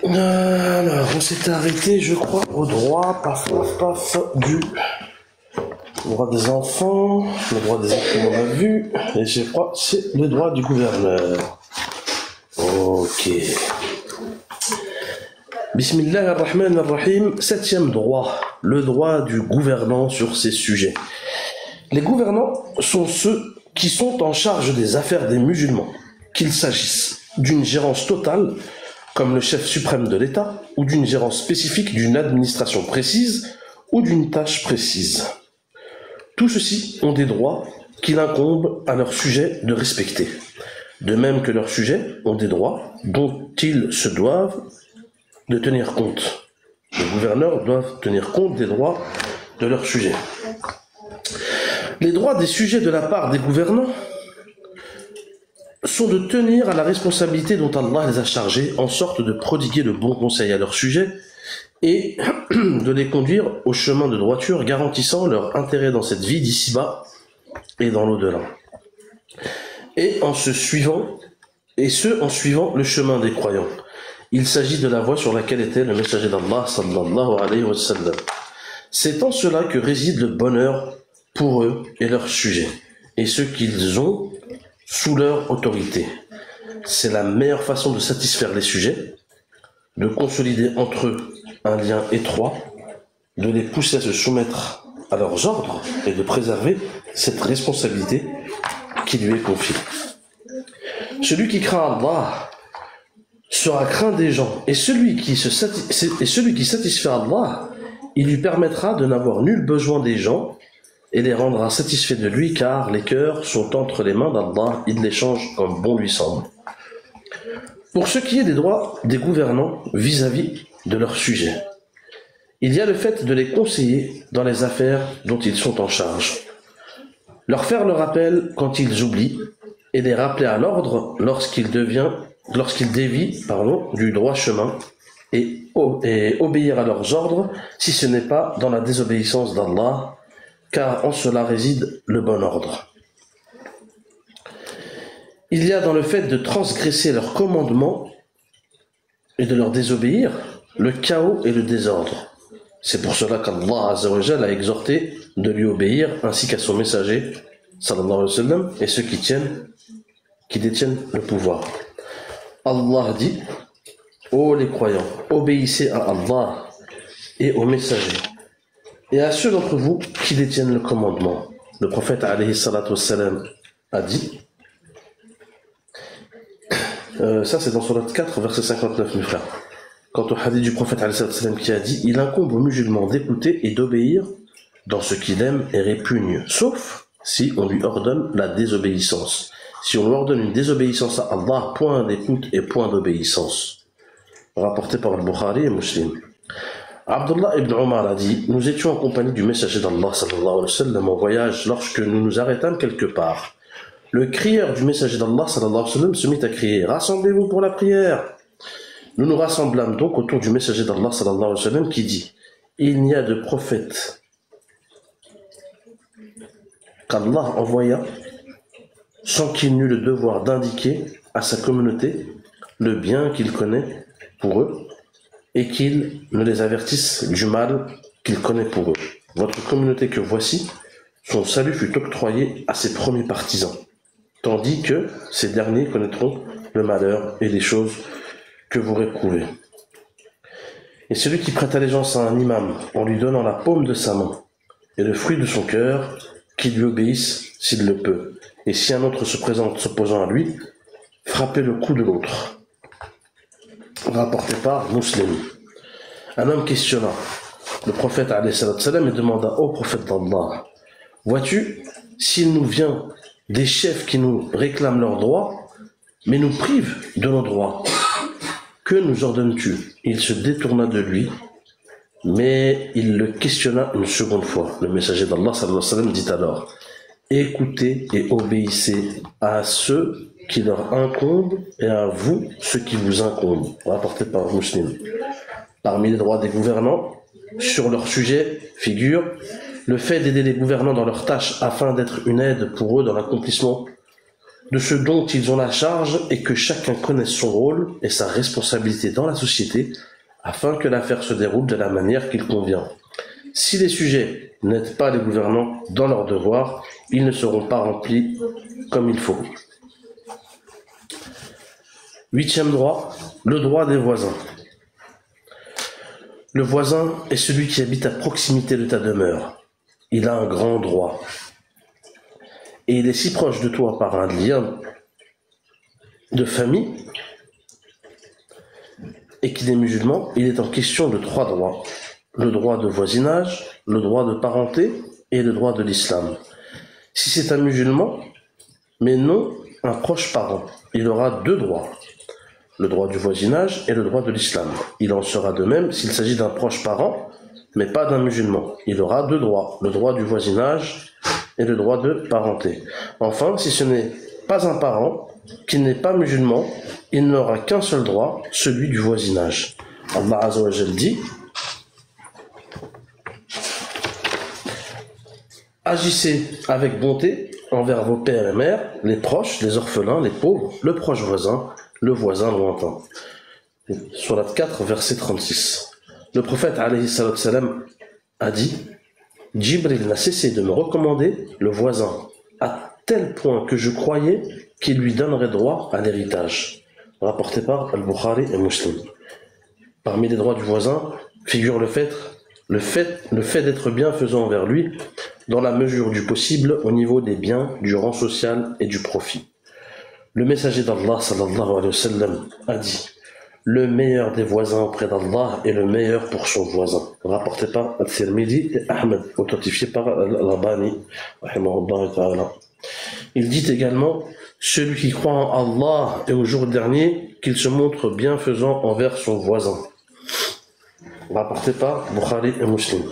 Alors, on s'était arrêté, je crois, au droit, du droit des enfants, le droit des enfants, on a vu, et je crois que c'est le droit du gouverneur. Ok. Bismillah ar-Rahman ar-Rahim, 7e droit, le droit du gouvernant sur ces sujets. Les gouvernants sont ceux qui sont en charge des affaires des musulmans, qu'il s'agisse d'une gérance totale, comme le chef suprême de l'État, ou d'une gérance spécifique d'une administration précise ou d'une tâche précise. Tous ceux-ci ont des droits qu'il incombe à leurs sujets de respecter, de même que leurs sujets ont des droits dont ils se doivent de tenir compte. Les gouverneurs doivent tenir compte des droits de leurs sujets. Les droits des sujets de la part des gouvernants sont de tenir à la responsabilité dont Allah les a chargés, en sorte de prodiguer de bons conseils à leurs sujets et de les conduire au chemin de droiture, garantissant leur intérêt dans cette vie d'ici-bas et dans l'au-delà. Et en suivant le chemin des croyants. Il s'agit de la voie sur laquelle était le messager d'Allah sallallahu alayhi wa sallam. C'est en cela que réside le bonheur pour eux et leurs sujets, et ceux qu'ils ont sous leur autorité. C'est la meilleure façon de satisfaire les sujets, de consolider entre eux un lien étroit, de les pousser à se soumettre à leurs ordres et de préserver cette responsabilité qui lui est confiée. Celui qui craint Allah sera craint des gens, et celui qui satisfait Allah, il lui permettra de n'avoir nul besoin des gens et les rendra satisfaits de lui, car les cœurs sont entre les mains d'Allah, il les change comme bon lui semble. Pour ce qui est des droits des gouvernants vis-à-vis de leurs sujets, il y a le fait de les conseiller dans les affaires dont ils sont en charge, leur faire le rappel quand ils oublient, et les rappeler à l'ordre lorsqu'ils dévient du droit chemin, et obéir à leurs ordres si ce n'est pas dans la désobéissance d'Allah, car en cela réside le bon ordre. Il y a dans le fait de transgresser leurs commandements et de leur désobéir le chaos et le désordre. C'est pour cela qu'Allah Azza wa Jalla a exhorté de lui obéir ainsi qu'à son messager sallallahu alayhi wa sallam et ceux qui détiennent le pouvoir. Allah dit: ô les croyants, obéissez à Allah et aux messagers et à ceux d'entre vous qui détiennent le commandement. Le prophète alayhi salatu wassalam a dit, ça c'est dans Surat 4 verset 59 mes frères, quant au hadith du prophète alayhi salatu wassalam qui a dit: il incombe aux musulmans d'écouter et d'obéir dans ce qu'il aime et répugne, sauf si on lui ordonne la désobéissance. Si on lui ordonne une désobéissance à Allah, point d'écoute et point d'obéissance. Rapporté par Al-Bukhari et Muslim. Abdullah ibn Omar a dit: nous étions en compagnie du messager d'Allah sallallahu alayhi wa sallam en voyage lorsque nous nous arrêtâmes quelque part. Le crieur du messager d'Allah sallallahu alayhi wa sallam se mit à crier: rassemblez-vous pour la prière. Nous nous rassemblâmes donc autour du messager d'Allah sallallahu alayhi wa sallam qui dit: il n'y a de prophète qu'Allah envoya sans qu'il n'eût le devoir d'indiquer à sa communauté le bien qu'il connaît pour eux et qu'il ne les avertisse du mal qu'il connaît pour eux. Votre communauté que voici, son salut fut octroyé à ses premiers partisans, tandis que ces derniers connaîtront le malheur et les choses que vous réprouvez. Et celui qui prête allégeance à un imam en lui donnant la paume de sa main et le fruit de son cœur, qu'il lui obéisse s'il le peut. Et si un autre se présente s'opposant à lui, frappez le cou de l'autre. Rapporté par Muslim. Un homme questionna le prophète alayhi salam et demanda au prophète d'Allah: vois-tu, s'il nous vient des chefs qui nous réclament leurs droits, mais nous privent de nos droits, que nous ordonnes-tu? Il se détourna de lui, mais il le questionna une seconde fois. Le messager d'Allah sallallahu alayhi wa sallam dit alors: écoutez et obéissez à ceux qui leur incombent et à vous ceux qui vous incombent. Rapporté par Muslim. Parmi les droits des gouvernants sur leur sujet figure le fait d'aider les gouvernants dans leurs tâches afin d'être une aide pour eux dans l'accomplissement de ce dont ils ont la charge et que chacun connaisse son rôle et sa responsabilité dans la société afin que l'affaire se déroule de la manière qu'il convient. Si les sujets n'aident pas les gouvernants dans leurs devoirs, ils ne seront pas remplis comme il faut. 8e droit, le droit des voisins. Le voisin est celui qui habite à proximité de ta demeure. Il a un grand droit. Et il est si proche de toi par un lien de famille et qu'il est musulman, il est en question de 3 droits. Le droit de voisinage, le droit de parenté et le droit de l'islam. Si c'est un musulman, mais non un proche parent, il aura 2 droits. Le droit du voisinage et le droit de l'islam. Il en sera de même s'il s'agit d'un proche parent, mais pas d'un musulman. Il aura 2 droits, le droit du voisinage et le droit de parenté. Enfin, si ce n'est pas un parent, qu'il n'est pas musulman, il n'aura qu'un seul droit, celui du voisinage. Allah Azza wa Jal dit: agissez avec bonté envers vos pères et mères, les proches, les orphelins, les pauvres, le proche voisin, le voisin lointain. Sourate 4, verset 36. Le prophète alayhi salatu salam a dit: Jibril n'a cessé de me recommander le voisin, à tel point que je croyais qu'il lui donnerait droit à l'héritage. Rapporté par Al-Bukhari et Muslim. Parmi les droits du voisin figure le fait d'être bienfaisant envers lui, dans la mesure du possible au niveau des biens, du rang social et du profit. Le messager d'Allah sallallahu alayhi wa sallam a dit: le meilleur des voisins auprès d'Allah est le meilleur pour son voisin. Rapporté par Al-Tirmidhi et Ahmed, authentifié par Al-Albani. Il dit également: celui qui croit en Allah et au jour dernier, qu'il se montre bienfaisant envers son voisin. Rapporté par Bukhari et Muslim.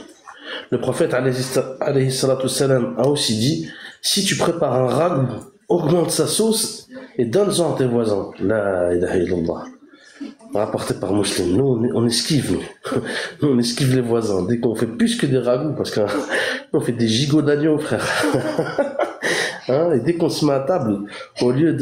Le prophète alayhi salatu salam a aussi dit: si tu prépares un ragoût, augmente sa sauce et donne-en à tes voisins. La ilaha illallah. Rapporté par Muslim. Nous, on esquive, nous. Nous, on esquive les voisins. Dès qu'on fait plus que des ragoûts, parce qu'on fait des gigots d'agneau, frère. Hein, et dès qu'on se met à table, au lieu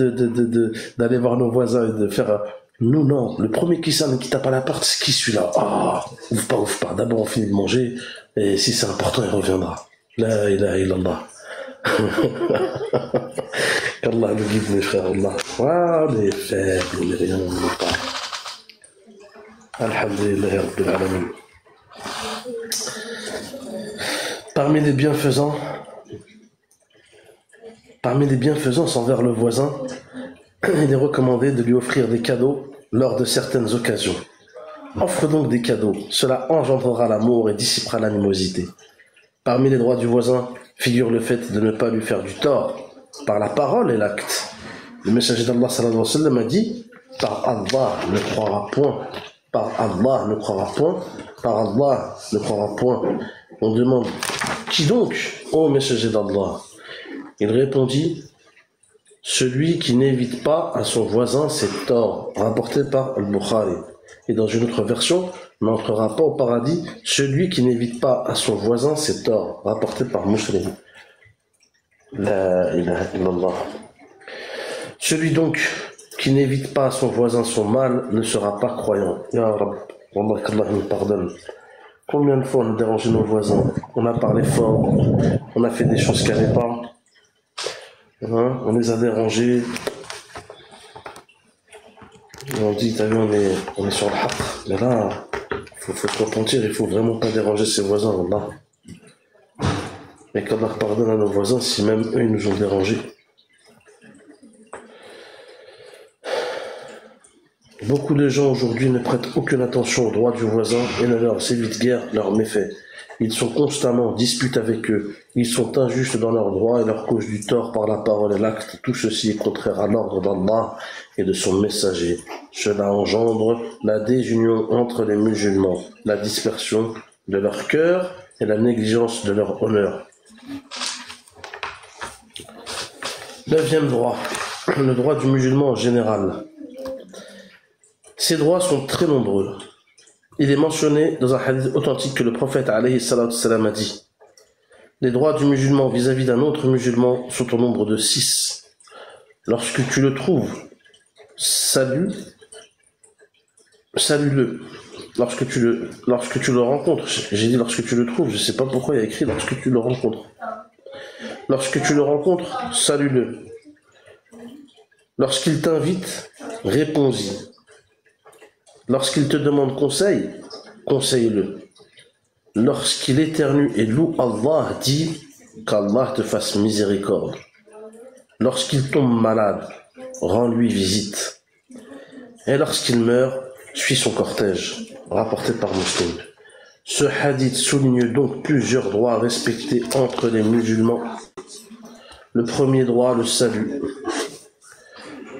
d'aller voir nos voisins et de faire... Nous, non. Le premier qui sonne et qui tape à la porte, c'est qui celui-là? Ah, ouvre pas. D'abord, on finit de manger, et si c'est important, il reviendra. La ilaha illallah. Qu'Allah nous guide, mes frères, Allah. Ah, on est faibles, on est rien, on n'est pas. Alhamdulillah Rabbil Alamin. Parmi les bienfaisances envers le voisin, il est recommandé de lui offrir des cadeaux lors de certaines occasions. Offre donc des cadeaux, cela engendrera l'amour et dissipera l'animosité. Parmi les droits du voisin figure le fait de ne pas lui faire du tort par la parole et l'acte. Le messager d'Allah sallallahu alayhi wa sallam a dit: par Allah ne croira point. Par Allah ne croira point. Par Allah ne croira point. On demande: qui donc, ô messager d'Allah? Il répondit: celui qui n'évite pas à son voisin ses torts. Rapporté par Al-Bukhari. Et dans une autre version: n'entrera pas au paradis celui qui n'évite pas à son voisin ses torts. Rapporté par Muslim. La ilaha illallah. Celui donc qui n'évite pas à son voisin son mal ne sera pas croyant. Ya Rabb, Allah qu'Allah nous pardonne. Combien de fois on a dérangé nos voisins? On a parlé fort, on a fait des choses qu'il n'y avait pas. Hein? On les a dérangés. Et on dit, t'as vu, on est sur le haq. Mais là, faut se repentir, il faut vraiment pas déranger ses voisins, Allah. Et qu'Allah pardonne à nos voisins si même eux ils nous ont dérangés. Beaucoup de gens aujourd'hui ne prêtent aucune attention aux droits du voisin et ne leur évitent guère leurs méfaits. Ils sont constamment en dispute avec eux. Ils sont injustes dans leurs droits et leur causent du tort par la parole et l'acte. Tout ceci est contraire à l'ordre d'Allah et de son messager. Cela engendre la désunion entre les musulmans, la dispersion de leur cœur et la négligence de leur honneur. 9e droit, le droit du musulman en général. Ces droits sont très nombreux. Il est mentionné dans un hadith authentique que le prophète alayhi salatu salam a dit: les droits du musulman vis-à-vis d'un autre musulman sont au nombre de 6. Lorsque tu le trouves, salue-le. Lorsque tu le rencontres, j'ai dit lorsque tu le trouves, je ne sais pas pourquoi il y a écrit lorsque tu le rencontres. Lorsque tu le rencontres, salue-le. Lorsqu'il t'invite, réponds-y. Lorsqu'il te demande conseil, conseille-le. Lorsqu'il éternue et loue Allah, dis qu'Allah te fasse miséricorde. Lorsqu'il tombe malade, rends-lui visite. Et lorsqu'il meurt, suis son cortège. Rapporté par Muslim. Ce hadith souligne donc plusieurs droits respectés entre les musulmans. Le premier droit, le salut.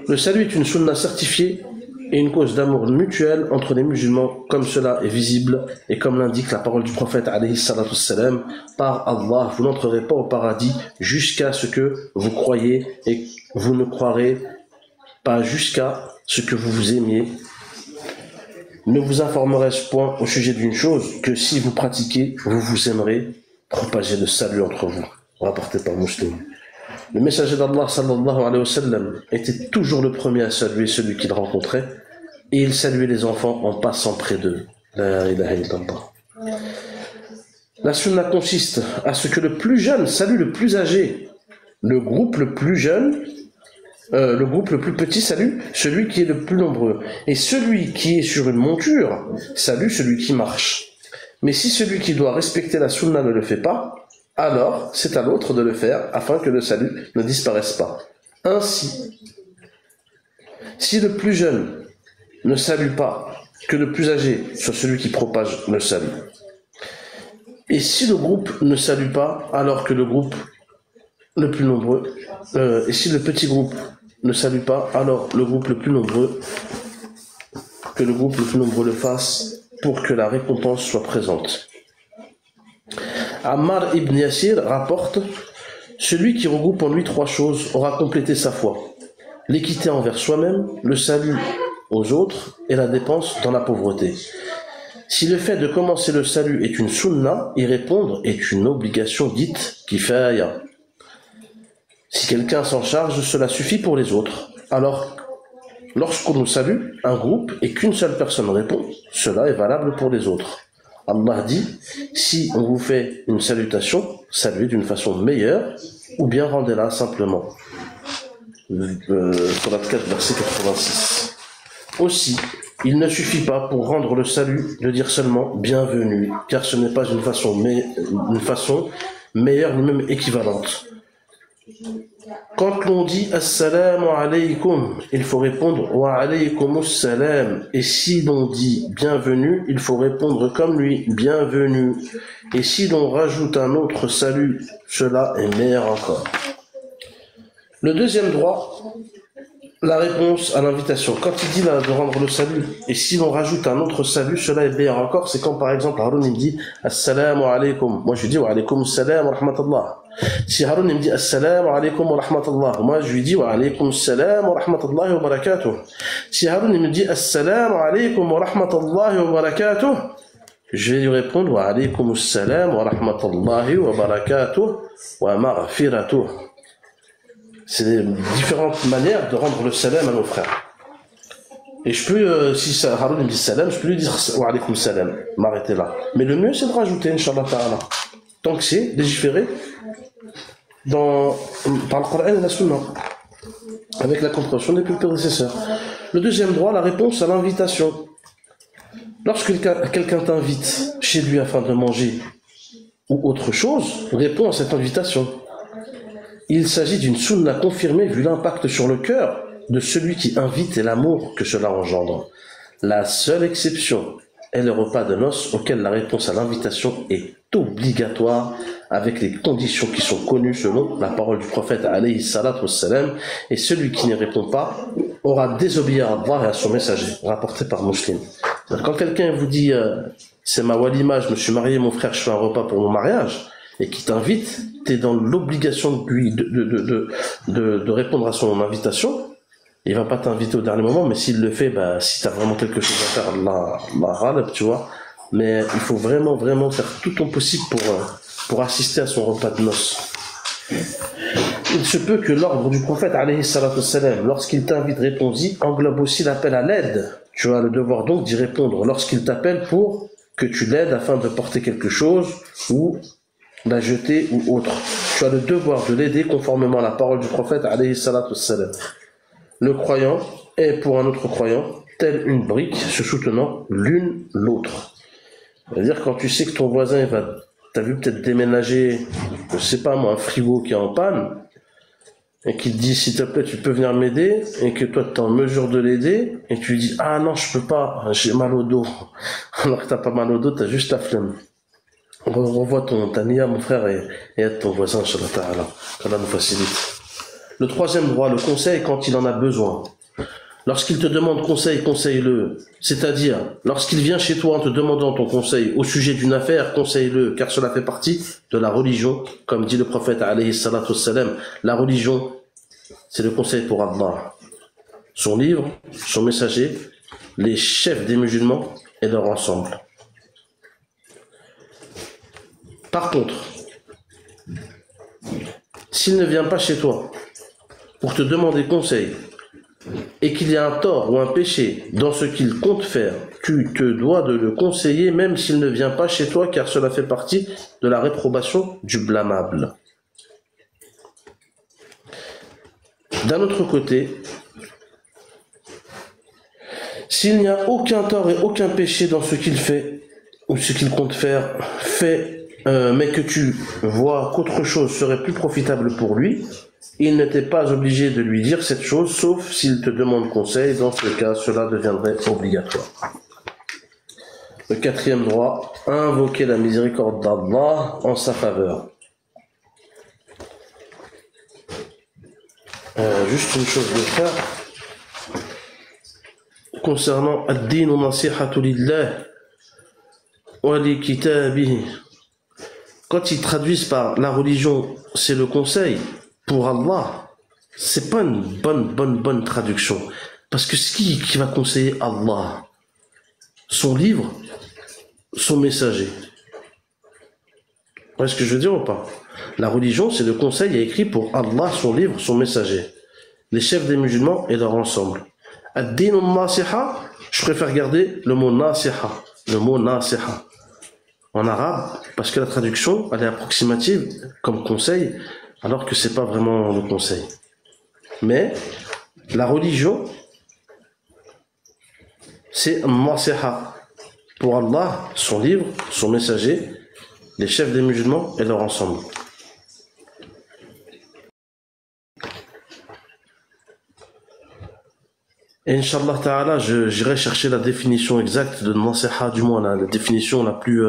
Le salut est une sunna certifiée et une cause d'amour mutuel entre les musulmans, comme cela est visible et comme l'indique la parole du prophète alayhi salatu wassalam, par Allah, vous n'entrerez pas au paradis jusqu'à ce que vous croyez et vous ne croirez pas jusqu'à ce que vous vous aimiez. Ne vous informerai-je point au sujet d'une chose que si vous pratiquez, vous vous aimerez, propager le salut entre vous. Rapporté par Muslim. Le messager d'Allah sallallahu alayhi wa sallam était toujours le premier à saluer celui qu'il rencontrait et il saluait les enfants en passant près d'eux. La ilaha illallah. La sunna consiste à ce que le plus jeune salue le plus âgé. Le groupe le plus jeune, le groupe le plus petit salue celui qui est le plus nombreux. Et celui qui est sur une monture salue celui qui marche. Mais si celui qui doit respecter la sunna ne le fait pas, alors c'est à l'autre de le faire afin que le salut ne disparaisse pas. Ainsi, si le plus jeune ne salue pas, que le plus âgé soit celui qui propage le salut. Et si le groupe ne salue pas, alors que le groupe le plus nombreux, et si le petit groupe ne salue pas, alors le groupe le plus nombreux, que le groupe le plus nombreux le fasse pour que la récompense soit présente. Ammar ibn Yasir rapporte: celui qui regroupe en lui trois choses aura complété sa foi, l'équité envers soi-même, le salut aux autres et la dépense dans la pauvreté. Si le fait de commencer le salut est une sunna, y répondre est une obligation dite kifaya. Si quelqu'un s'en charge, cela suffit pour les autres. Alors, lorsqu'on nous salue, un groupe et qu'une seule personne répond, cela est valable pour les autres. Allah dit: si on vous fait une salutation, saluez d'une façon meilleure, ou bien rendez-la simplement. Surat 4, verset 86. Aussi, il ne suffit pas pour rendre le salut de dire seulement bienvenue, car ce n'est pas une façon meilleure ni même équivalente. Quand l'on dit assalamu alaykum, il faut répondre wa alaykum assalam. Et si l'on dit bienvenue, il faut répondre comme lui, bienvenue. Et si l'on rajoute un autre salut, cela est meilleur encore. Le deuxième droit, la réponse à l'invitation. Quand il dit là, de rendre le salut, et si l'on rajoute un autre salut, cela est meilleur encore. C'est quand par exemple Haroun il me dit assalamu alaykum. Moi je lui dis wa alaykum assalam wa rahmatullah. Si Haroun il me dit assalamu alaykum wa rahmatullah, moi je lui dis wa alaykum assalam wa rahmatullahi wa barakatuh. Si Haroun il me dit assalamu alaykum wa rahmatullahi wa barakatuh, je vais lui répondre wa alaykum assalam wa rahmatullahi wa barakatuh wa maghfiratuh. C'est différentes manières de rendre le salam à nos frères. Et je peux, si Haroun me dit salam, je peux lui dire wa alaykum salam, m'arrêter là. Mais le mieux c'est de rajouter, Inch'Allah ta'ala. Tant que c'est légiféré par le Coran et la Sunna, avec la compréhension des plus prédécesseurs. Le deuxième droit, la réponse à l'invitation. Lorsque quelqu'un t'invite chez lui afin de manger ou autre chose, réponds à cette invitation. Il s'agit d'une sunna confirmée vu l'impact sur le cœur de celui qui invite et l'amour que cela engendre. La seule exception est le repas de noces auquel la réponse à l'invitation est obligatoire avec les conditions qui sont connues selon la parole du prophète alayhi salatu wassalam, et celui qui n'y répond pas aura désobéi à Allah et à son messager, rapporté par Muslim. Quand quelqu'un vous dit c'est ma walima, je me suis marié, mon frère, je fais un repas pour mon mariage, et qui t'invite, tu es dans l'obligation de répondre à son invitation. Il va pas t'inviter au dernier moment, mais s'il le fait, bah, si tu as vraiment quelque chose à faire, la râle, tu vois. Mais il faut vraiment faire tout ton possible pour assister à son repas de noces. Il se peut que l'ordre du prophète, alayhi salatu wassalam, lorsqu'il t'invite, réponds-y, englobe aussi l'appel à l'aide. Tu as le devoir donc d'y répondre lorsqu'il t'appelle pour que tu l'aides afin de porter quelque chose ou la jeter ou autre. Tu as le devoir de l'aider conformément à la parole du prophète, alayhi salatu wassalam. Le croyant est pour un autre croyant telle une brique se soutenant l'une l'autre. C'est-à-dire quand tu sais que ton voisin t'as vu peut-être déménager, je sais pas moi, un frigo qui est en panne, et qui te dit s'il te plaît tu peux venir m'aider, et que toi tu es en mesure de l'aider, et tu lui dis ah non je peux pas, j'ai mal au dos, alors que t'as pas mal au dos, t'as juste la flemme. Revois ta niya mon frère et aide ton voisin, Inch'Allah ta'ala, qu'Allah nous facilite. Le troisième droit, le conseil quand il en a besoin. Lorsqu'il te demande conseil, conseille-le. C'est-à-dire, lorsqu'il vient chez toi en te demandant ton conseil au sujet d'une affaire, conseille-le, car cela fait partie de la religion. Comme dit le prophète, alayhi salatu wassalam, la religion, c'est le conseil pour Allah. Son livre, son messager, les chefs des musulmans et leur ensemble. Par contre, s'il ne vient pas chez toi pour te demander conseil, et qu'il y a un tort ou un péché dans ce qu'il compte faire, tu te dois de le conseiller même s'il ne vient pas chez toi, car cela fait partie de la réprobation du blâmable. D'un autre côté, s'il n'y a aucun tort et aucun péché dans ce qu'il fait ou ce qu'il compte faire, mais que tu vois qu'autre chose serait plus profitable pour lui, il n'était pas obligé de lui dire cette chose, sauf s'il te demande conseil. Dans ce cas, cela deviendrait obligatoire. Le quatrième droit, invoquer la miséricorde d'Allah en sa faveur. Juste une chose de faire. Concernant ad-din wa nasihatu lillah wa li kitabihi. Quand ils traduisent par la religion, c'est le conseil pour Allah, c'est pas une bonne traduction. Parce que c'est qui va conseiller Allah? Son livre, son messager. Vous voyez ce que je veux dire ou pas? La religion, c'est le conseil écrit pour Allah, son livre, son messager. Les chefs des musulmans et leur ensemble. Ad-din al-nasiha, je préfère garder le mot nasiha. Le mot nasiha. En arabe, parce que la traduction, elle est approximative comme conseil, alors que c'est pas vraiment le conseil. Mais la religion, c'est nasiha pour Allah, son livre, son messager, les chefs des musulmans et leur ensemble. Et Inch'Allah Ta'ala, j'irai chercher la définition exacte de nasiha, du moins la définition la plus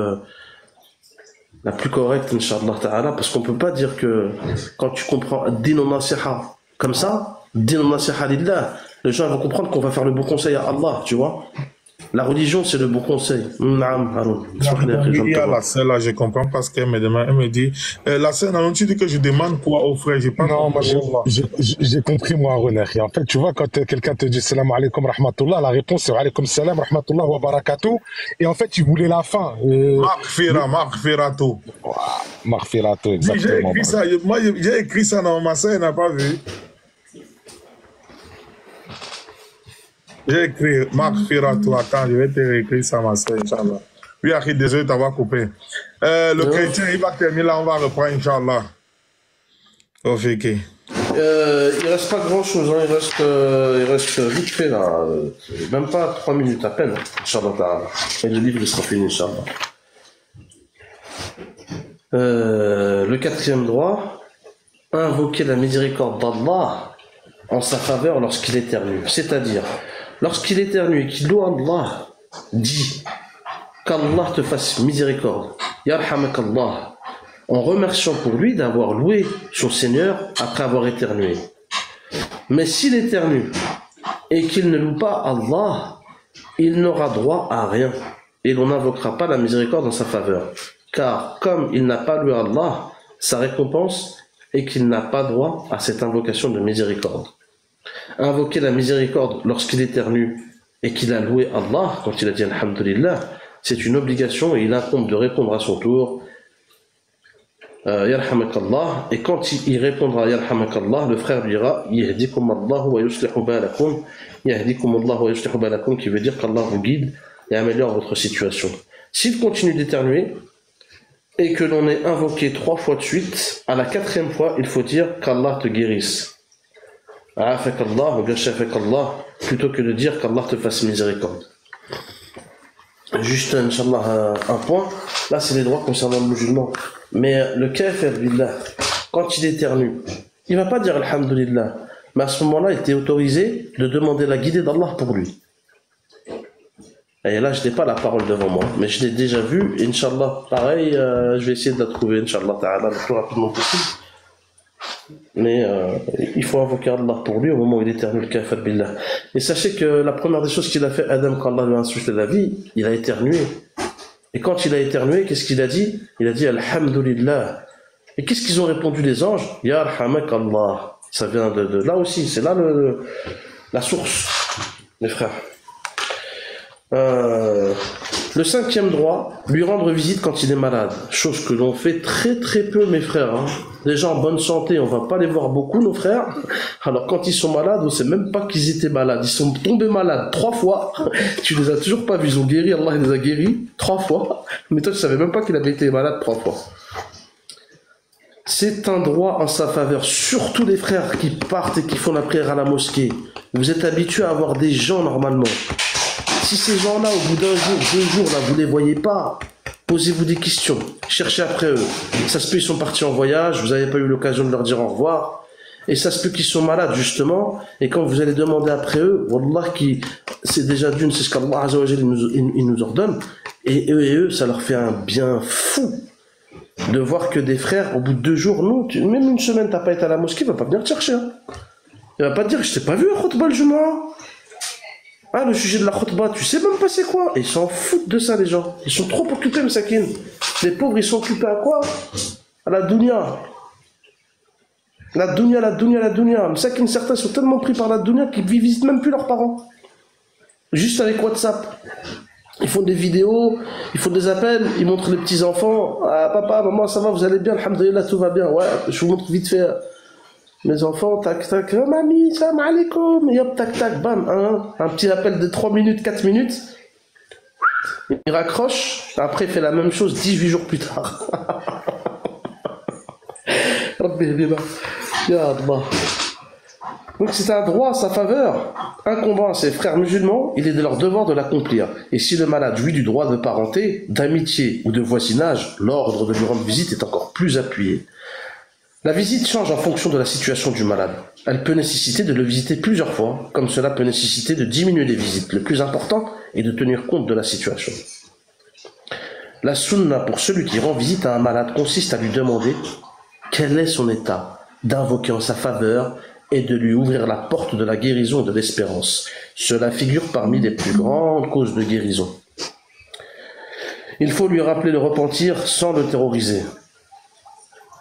correcte, Inch'Allah Ta'ala, parce qu'on peut pas dire que quand tu comprends din nasiha comme ça, din nasiha lillah, les gens vont comprendre qu'on va faire le bon conseil à Allah, tu vois. La religion, c'est le bon conseil. Il y a la sœur là, je comprends pas ce qu'elle me demande. Elle me dit, la sœur, non, tu dis que je demande quoi au frère? J'ai pas Non, moi compris. j'ai compris moi, René. En fait, tu vois, quand quelqu'un te dit salam alaikum rahmatullah, la réponse c'est alaikum salam rahmatullah wa barakatuh. Et en fait, tu voulais la fin. Maghfirato. Maghfirato, J'ai exactement. écrit ça. Moi, j'ai écrit ça, non, ma sœur n'a pas vu. J'ai écrit Maghfirato. Attends, je vais te réécrire ça, ma soeur, Inch'Allah. Oui, Akhi, désolé de t'avoir coupé. Le chrétien, il va terminer là, on va reprendre, Inch'Allah. Au fait. Il reste pas grand chose, hein. Il reste vite fait là, même pas 3 minutes à peine, Inch'Allah Ta'ala. Et le livre il sera fini, Inch'Allah. Le quatrième droit, invoquer la miséricorde d'Allah en sa faveur lorsqu'il éternue. C'est-à-dire, lorsqu'il éternue et qu'il loue Allah, dit qu'Allah te fasse miséricorde, yarhamak Allah, en remerciant pour lui d'avoir loué son Seigneur après avoir éternué. Mais s'il éternue et qu'il ne loue pas Allah, il n'aura droit à rien et l'on n'invoquera pas la miséricorde en sa faveur. Car comme il n'a pas loué Allah, sa récompense est qu'il n'a pas droit à cette invocation de miséricorde. Invoquer la miséricorde lorsqu'il éternue et qu'il a loué Allah, quand il a dit Alhamdulillah, c'est une obligation et il incombe de répondre à son tour Yarhamakallah, et quand il répondra Yarhamakallah, le frère lui dira Yahdikum Allahu wa yuslihu balakum, Yahdikum Allahu wa yuslihu balakum, qui veut dire qu'Allah vous guide et améliore votre situation. S'il continue d'éternuer et que l'on ait invoqué 3 fois de suite, à la 4e fois, il faut dire qu'Allah te guérisse. Afakallah ou Gashafakallah, plutôt que de dire qu'Allah te fasse miséricorde. Juste, Inch'Allah, un point. Là, c'est les droits concernant le musulman. Mais le kafir, billah, quand il éternue, il va pas dire Alhamdulillah. Mais à ce moment-là, il était autorisé de demander la guidée d'Allah pour lui. Et là, je n'ai pas la parole devant moi, mais je l'ai déjà vue. Inch'Allah, pareil, je vais essayer de la trouver, Inch'Allah ta'ala, le plus rapidement possible. Mais il faut invoquer Allah pour lui au moment où il éternue le kafir billah. Et sachez que la première des choses qu'il a fait, Adam, quand Allah lui a insufflé la vie, il a éternué. Et quand il a éternué, qu'est-ce qu'il a dit? Il a dit Alhamdulillah. Et qu'est-ce qu'ils ont répondu les anges? Ya Arhamak Allah. Ça vient de là aussi, c'est là la source, mes frères. Le cinquième droit, lui rendre visite quand il est malade. Chose que l'on fait très très peu, mes frères. Hein. Les gens en bonne santé, on va pas les voir beaucoup, nos frères. Alors quand ils sont malades, on sait même pas qu'ils étaient malades. Ils sont tombés malades 3 fois. Tu les as toujours pas vus. Ils ont guéri, Allah les a guéris 3 fois. Mais toi, tu savais même pas qu'il avait été malade 3 fois. C'est un droit en sa faveur. Surtout les frères qui partent et qui font la prière à la mosquée. Vous êtes habitués à avoir des gens normalement. Si ces gens-là, au bout d'un jour, 2 jours, là, vous les voyez pas, posez-vous des questions, cherchez après eux. Ça se peut qu'ils sont partis en voyage, vous n'avez pas eu l'occasion de leur dire au revoir, et ça se peut qu'ils sont malades justement, et quand vous allez demander après eux, wallah, c'est déjà d'une, c'est ce qu'Allah Azza wa Jalla il nous ordonne, et eux, ça leur fait un bien fou de voir que des frères, au bout de 2 jours, non, même une semaine, t'as pas été à la mosquée, il va pas venir te chercher. Hein. Il va pas te dire, je t'ai pas vu à Khutbah le Jumu'ah. Ah, le sujet de la khutbah, tu sais même pas c'est quoi. Et ils s'en foutent de ça, les gens. Ils sont trop occupés, Msakin. Les pauvres, ils sont occupés à quoi? À la dunya. La dunya. Msakin, certains sont tellement pris par la dunya qu'ils ne visitent même plus leurs parents. Juste avec WhatsApp. Ils font des vidéos, ils font des appels, ils montrent les petits-enfants. Ah, papa, maman, ça va, vous allez bien, alhamdoulilah, tout va bien. Ouais, je vous montre vite fait. Mes enfants, tac, tac, oh, mamie, salam alaikum, et hop, tac, tac, bam, un petit appel de 3 minutes, 4 minutes. Il raccroche, après il fait la même chose 18 jours plus tard. Donc c'est un droit à sa faveur, incombant à ses frères musulmans, il est de leur devoir de l'accomplir. Et si le malade jouit du droit de parenté, d'amitié ou de voisinage, l'ordre de lui rendre visite est encore plus appuyé. La visite change en fonction de la situation du malade. Elle peut nécessiter de le visiter plusieurs fois, comme cela peut nécessiter de diminuer les visites. Le plus important est de tenir compte de la situation. La sunna pour celui qui rend visite à un malade consiste à lui demander quel est son état, d'invoquer en sa faveur et de lui ouvrir la porte de la guérison et de l'espérance. Cela figure parmi les plus grandes causes de guérison. Il faut lui rappeler le repentir sans le terroriser,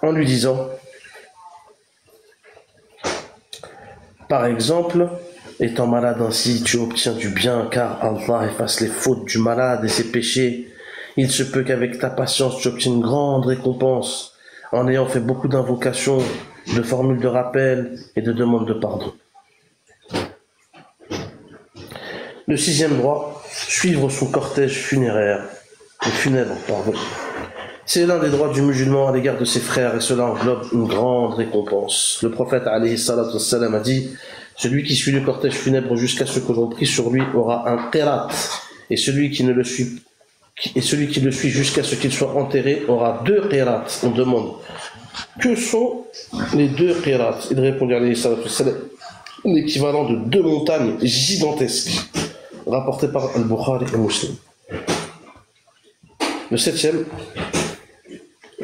en lui disant: par exemple, étant malade ainsi, tu obtiens du bien, car Allah efface les fautes du malade et ses péchés. Il se peut qu'avec ta patience, tu obtiennes une grande récompense, en ayant fait beaucoup d'invocations, de formules de rappel et de demandes de pardon. Le 6e droit, suivre son cortège funèbre. C'est l'un des droits du musulman à l'égard de ses frères et cela englobe une grande récompense. Le prophète alayhi salatu wassalam a dit: celui qui suit le cortège funèbre jusqu'à ce que l'on prie sur lui aura un qirat, et celui qui le suit jusqu'à ce qu'il soit enterré aura 2 qirats. On demande: que sont les 2 qirats? Il répondit alayhi salatu wassalam: l'équivalent de 2 montagnes gigantesques, rapporté par Al-Bukhari et Muslim. Le 7e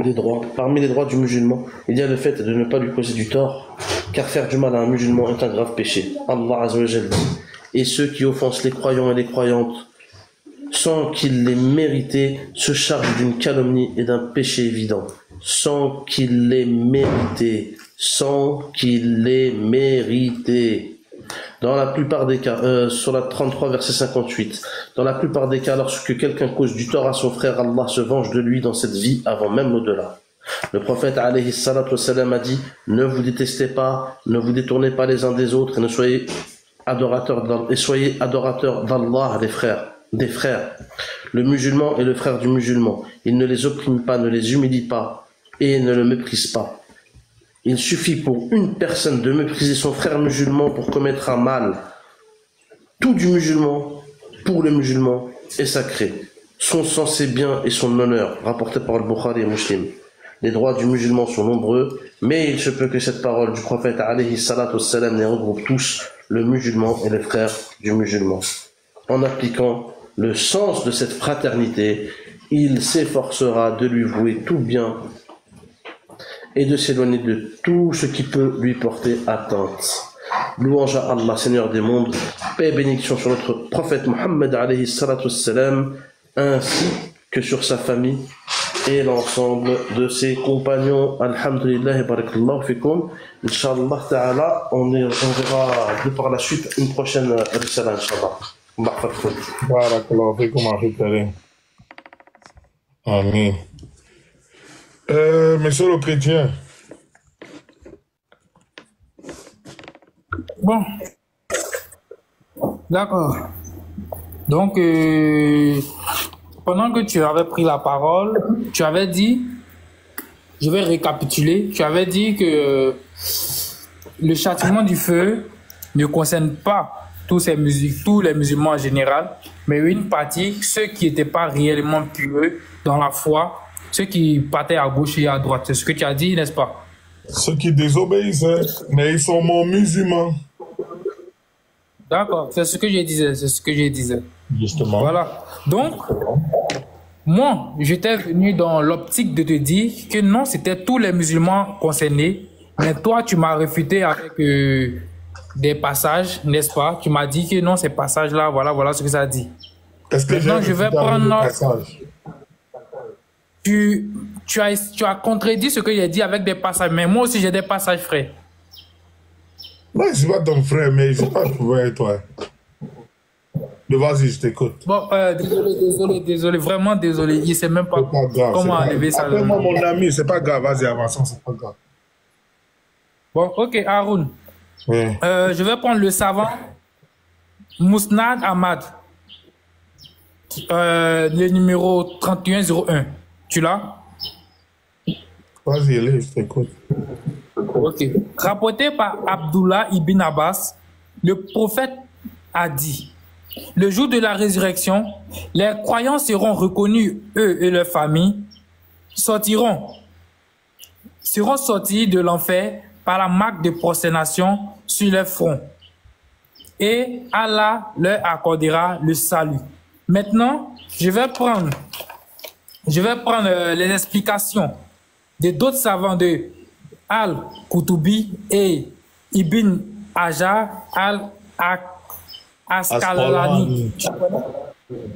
des droits, parmi les droits du musulman, il y a le fait de ne pas lui causer du tort, car faire du mal à un musulman est un grave péché. Allah Azza wa Jalla dit: et ceux qui offensent les croyants et les croyantes sans qu'ils l'aient mérité se chargent d'une calomnie et d'un péché évident. Sans qu'ils l'aient mérité. Dans la plupart des cas, sur la 33 verset 58, dans la plupart des cas, lorsque quelqu'un cause du tort à son frère, Allah se venge de lui dans cette vie avant même l'au-delà. Le prophète alayhi salatu wassalam a dit: ne vous détestez pas, ne vous détournez pas les uns des autres et soyez adorateurs d'Allah, des frères. Le musulman est le frère du musulman. Il ne les opprime pas, ne les humilie pas et ne le méprise pas. Il suffit pour une personne de mépriser son frère musulman pour commettre un mal. Tout du musulman, pour le musulman, est sacré. Son sang, ses biens et son honneur, rapporté par Al-Bukhari et Muslim. Les droits du musulman sont nombreux, mais il se peut que cette parole du prophète alayhi salatu wassalam les regroupe tous, le musulman et les frères du musulman. En appliquant le sens de cette fraternité, il s'efforcera de lui vouer tout bien et de s'éloigner de tout ce qui peut lui porter atteinte. Louange à Allah, Seigneur des mondes, paix et bénédiction sur notre prophète Mohammed alayhi salatu wassalam, ainsi que sur sa famille et l'ensemble de ses compagnons. Alhamdulillah et barakallahu fikum. Inch'Allah ta'ala, on verra par la suite une prochaine risala, Inch'Allah. Barakallahu fikum, akhi karim. Amen. Monsieur le chrétien. Bon. D'accord. Donc, pendant que tu avais pris la parole, tu avais dit, je vais récapituler, tu avais dit que le châtiment du feu ne concerne pas tous les musulmans en général, mais une partie, ceux qui n'étaient pas réellement pieux dans la foi, ceux qui partaient à gauche et à droite. C'est ce que tu as dit, n'est-ce pas? Ceux qui désobéissaient, mais ils sont morts musulmans. D'accord, c'est ce que je disais, c'est ce que je disais. Justement. Voilà. Donc, moi, j'étais venu dans l'optique de te dire que non, c'était tous les musulmans concernés, mais toi, tu m'as réfuté avec des passages, n'est-ce pas? Tu m'as dit que non, ces passages-là, voilà ce que ça dit. Est-ce que maintenant, je vais prendre... passage? Tu as contredit ce que j'ai dit avec des passages, mais moi aussi, j'ai des passages, frère. Non, je ne suis pas ton frère, mais je ne sais pas trouver avec toi. Vas-y, je t'écoute. Bon, désolé, vraiment désolé. Il ne sait même pas comment enlever ça. Appelle-moi mon ami, c'est pas grave, vas-y, avançons, c'est pas grave. Bon, ok, Haroun. Oui. Je vais prendre le savant Mousnad Ahmad. Le numéro 3101. Tu l'as? Vas-y, allez, je t'écoute. Ok. Rapporté par Abdullah ibn Abbas, le prophète a dit: le jour de la résurrection, les croyants seront reconnus, eux et leurs familles, seront sortis de l'enfer par la marque de prosternation sur leur front. Et Allah leur accordera le salut. Maintenant, je vais prendre les explications de d'autres savants de Al-Koutubi et Ibn Hajar al-Asqalani.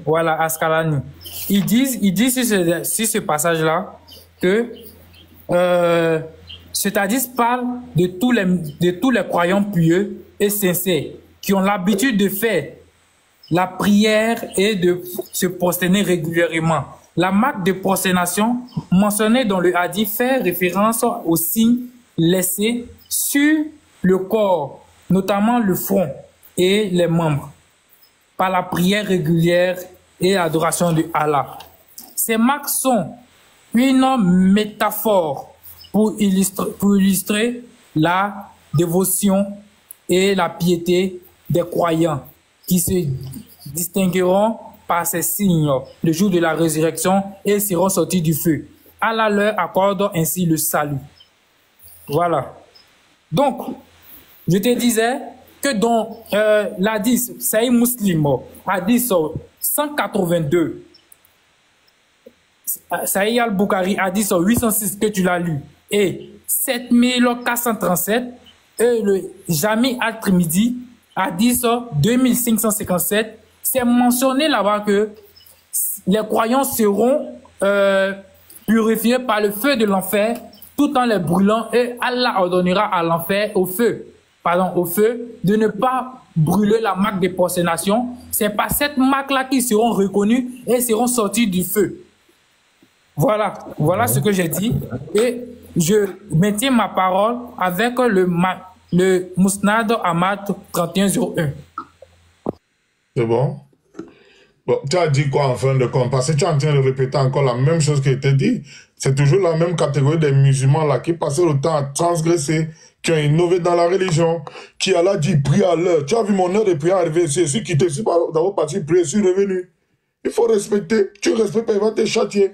Voilà, Asqalani. Ils disent sur ce passage-là que cet hadith parle de tous les croyants pieux et sincères qui ont l'habitude de faire la prière et de se prosterner régulièrement. La marque de prosternation mentionnée dans le hadith fait référence aux signes laissés sur le corps, notamment le front et les membres, par la prière régulière et l'adoration de Allah. Ces marques sont une métaphore pour illustrer la dévotion et la piété des croyants qui se distingueront par ces signes le jour de la résurrection et seront sortis du feu. Allah leur accorde ainsi le salut. Voilà. Donc, je te disais que dans l'hadith, Sahih Muslim, hadith 182, Sahih al-Bukhari, hadith 806 que tu l'as lu, et 7437, et le Jami al-Trimidi, hadith 2557, c'est mentionné là-bas que les croyants seront purifiés par le feu de l'enfer tout en les brûlant, et Allah ordonnera à l'enfer, au feu, de ne pas brûler la marque de prosternation. C'est par cette marque-là qu'ils seront reconnus et seront sortis du feu. Voilà ce que j'ai dit. Et je maintiens ma parole avec le Mousnad Ahmad 3101. C'est bon? Bon, tu as dit quoi en fin de compte? Parce que tu es en train de répéter encore la même chose qui était dit. C'est toujours la même catégorie des musulmans là qui passaient le temps à transgresser, qui ont innové dans la religion, qui Allah dit prie à l'heure. Tu as vu mon heure de prière arriver ici, je suis quitté, je suis d'abord parti prier, je suis revenu. Il faut respecter. Tu respectes pas, il va te châtier.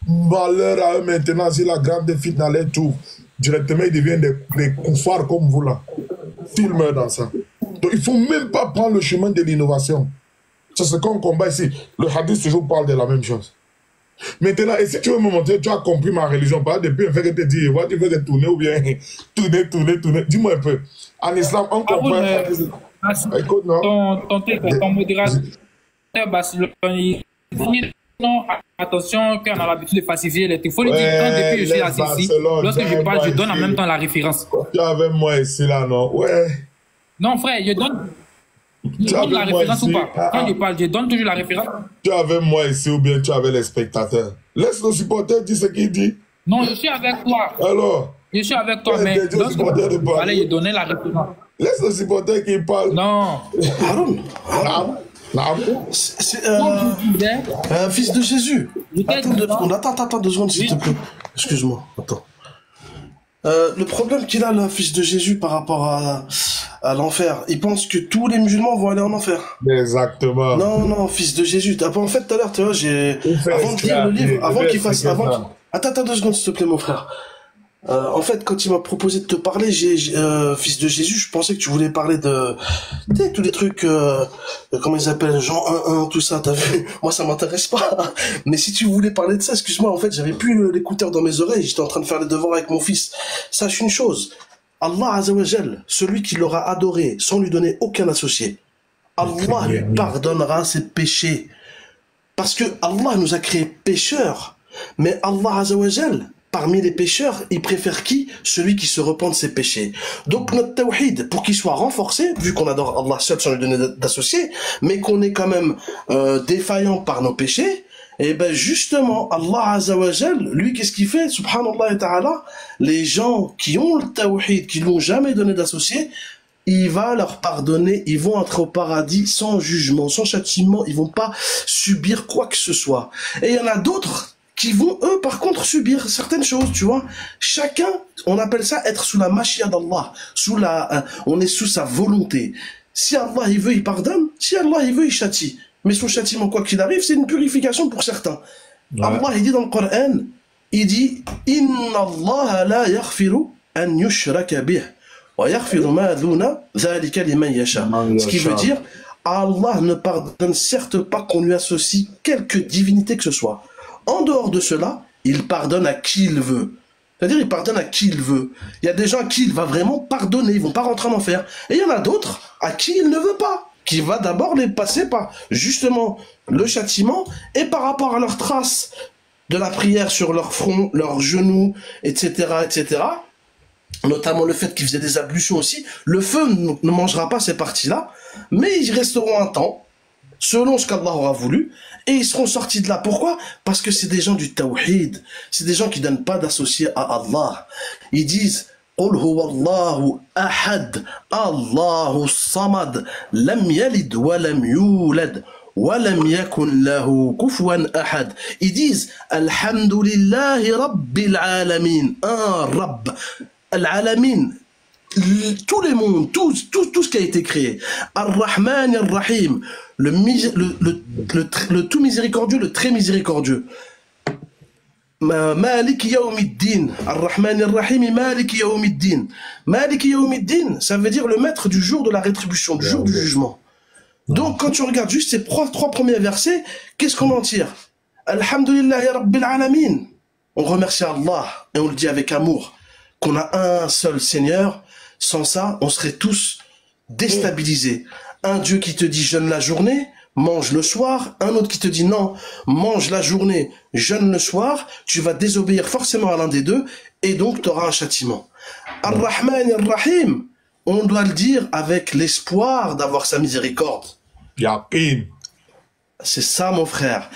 Malheur à eux maintenant, si la grande défite dans les tours, directement ils deviennent des koufars comme vous là. S'ils meurent dans ça. Donc il faut même pas prendre le chemin de l'innovation. C'est ce qu'on combat ici. Le hadith toujours parle de la même chose. Maintenant, et si tu veux me montrer, tu as compris ma religion, pas depuis un fait que te dire, voilà, tu veux te tourner ou bien tourner. Dis-moi un peu. En islam, on comprend. Écoute, non. Ton modérateur Barcelone, il dit non, attention, qu'on a l'habitude de falsifier les trucs. Il faut lui dire, quand depuis je suis assis ici, lorsque je parle, je donne en même temps la référence. Tu es avec moi ici, là, non? Ouais. Non, frère, je donne la référence ou pas? Quand je parle, je donne toujours la référence. Tu es avec moi ici ou bien tu es avec les spectateurs? Laisse le supporter dire ce qu'il dit. Non, je suis avec toi. Alors? Je suis avec toi, mais lorsque je donnais la référence. Laisse le supporter qui parle. Non. Haroun. C'est fils de Jésus. Attends 2 secondes, s'il te plaît. Excuse-moi, attends. Le problème qu'il a, le fils de Jésus, par rapport à l'enfer, il pense que tous les musulmans vont aller en enfer. Exactement. Non, fils de Jésus. En fait, tout à l'heure, tu vois, avant de lire le livre, avant qu'il fasse... Attends 2 secondes, s'il te plaît, mon frère. En fait, quand il m'a proposé de te parler, fils de Jésus, je pensais que tu voulais parler de, tu sais, tous les trucs, comment ils appellent, Jean 1, tout ça, t'as vu? Moi, ça m'intéresse pas. Mais si tu voulais parler de ça, excuse-moi, en fait, j'avais plus l'écouteur dans mes oreilles, j'étais en train de faire les devoirs avec mon fils. Sache une chose, Allah Azzawajal, celui qui l'aura adoré sans lui donner aucun associé, Allah lui pardonnera ses péchés. Parce que Allah nous a créés pécheurs, mais Allah Azzawajal, parmi les pécheurs, il préfère qui? Celui qui se repent de ses péchés. Donc notre tawhid, pour qu'il soit renforcé, vu qu'on adore Allah seul sans lui donner d'associé, mais qu'on est quand même défaillant par nos péchés, et ben justement, Allah Azzawajal, lui, qu'est-ce qu'il fait? Subhanallah et ta'ala, les gens qui ont le tawhid, qui l'ont jamais donné d'associé, il va leur pardonner, ils vont entrer au paradis sans jugement, sans châtiment, ils vont pas subir quoi que ce soit. Et il y en a d'autres qui vont, eux, par contre, subir certaines choses, tu vois. Chacun, on appelle ça être sous la machia d'Allah, on est sous sa volonté. Si Allah, il veut, il pardonne. Si Allah, il veut, il châtie. Mais son châtiment, quoi qu'il arrive, c'est une purification pour certains. Ouais. Allah, il dit dans le Coran, il dit, Inna Allah la yaghfiru an yushraka bih, wa yaghfiru ma duna dhalika liman yasha. Ce qui veut dire, Allah ne pardonne certes pas qu'on lui associe quelque divinité que ce soit. En dehors de cela, il pardonne à qui il veut. C'est-à-dire, il pardonne à qui il veut. Il y a des gens à qui il va vraiment pardonner, ils vont pas rentrer en enfer. Et il y en a d'autres à qui il ne veut pas, qui va d'abord les passer par, justement, le châtiment, et par rapport à leurs traces de la prière sur leur front, leurs genoux, etc., etc., notamment le fait qu'ils faisaient des ablutions aussi, le feu ne mangera pas ces parties-là, mais ils resteront un temps, selon ce qu'Allah aura voulu, et ils seront sortis de là. Pourquoi? Parce que c'est des gens du tawhid, c'est des gens qui donnent pas d'associé à Allah. Ils disent قل هو الله أحد الله الصمد لم يلد ولم يولد ولم يكن له كفوا أحد. Ils disent Alhamdulillahi Rabbil Alamin, un Rabb, Al-Alamin, tous les mondes, tout ce qui a été créé. Ar-Rahman Ar-Rahim, le tout miséricordieux, le très miséricordieux. Malik Yawmiddin, Ar-Rahman Ar-Rahim, Malik Yawmiddin. Malik Yawmiddin, ça veut dire le maître du jour de la rétribution, du jour du jugement. Donc quand tu regardes juste ces trois premiers versets, qu'est-ce qu'on en tire? Alhamdulillahi Rabbil Alamin. On remercie Allah et on le dit avec amour qu'on a un seul Seigneur. Sans ça, on serait tous déstabilisés. Un Dieu qui te dit jeûne la journée, mange le soir. Un autre qui te dit non, mange la journée, jeûne le soir. Tu vas désobéir forcément à l'un des deux et donc tu auras un châtiment. Ar-Rahman Ar-Rahim, on doit le dire avec l'espoir d'avoir sa miséricorde. Yaqin. C'est ça, mon frère.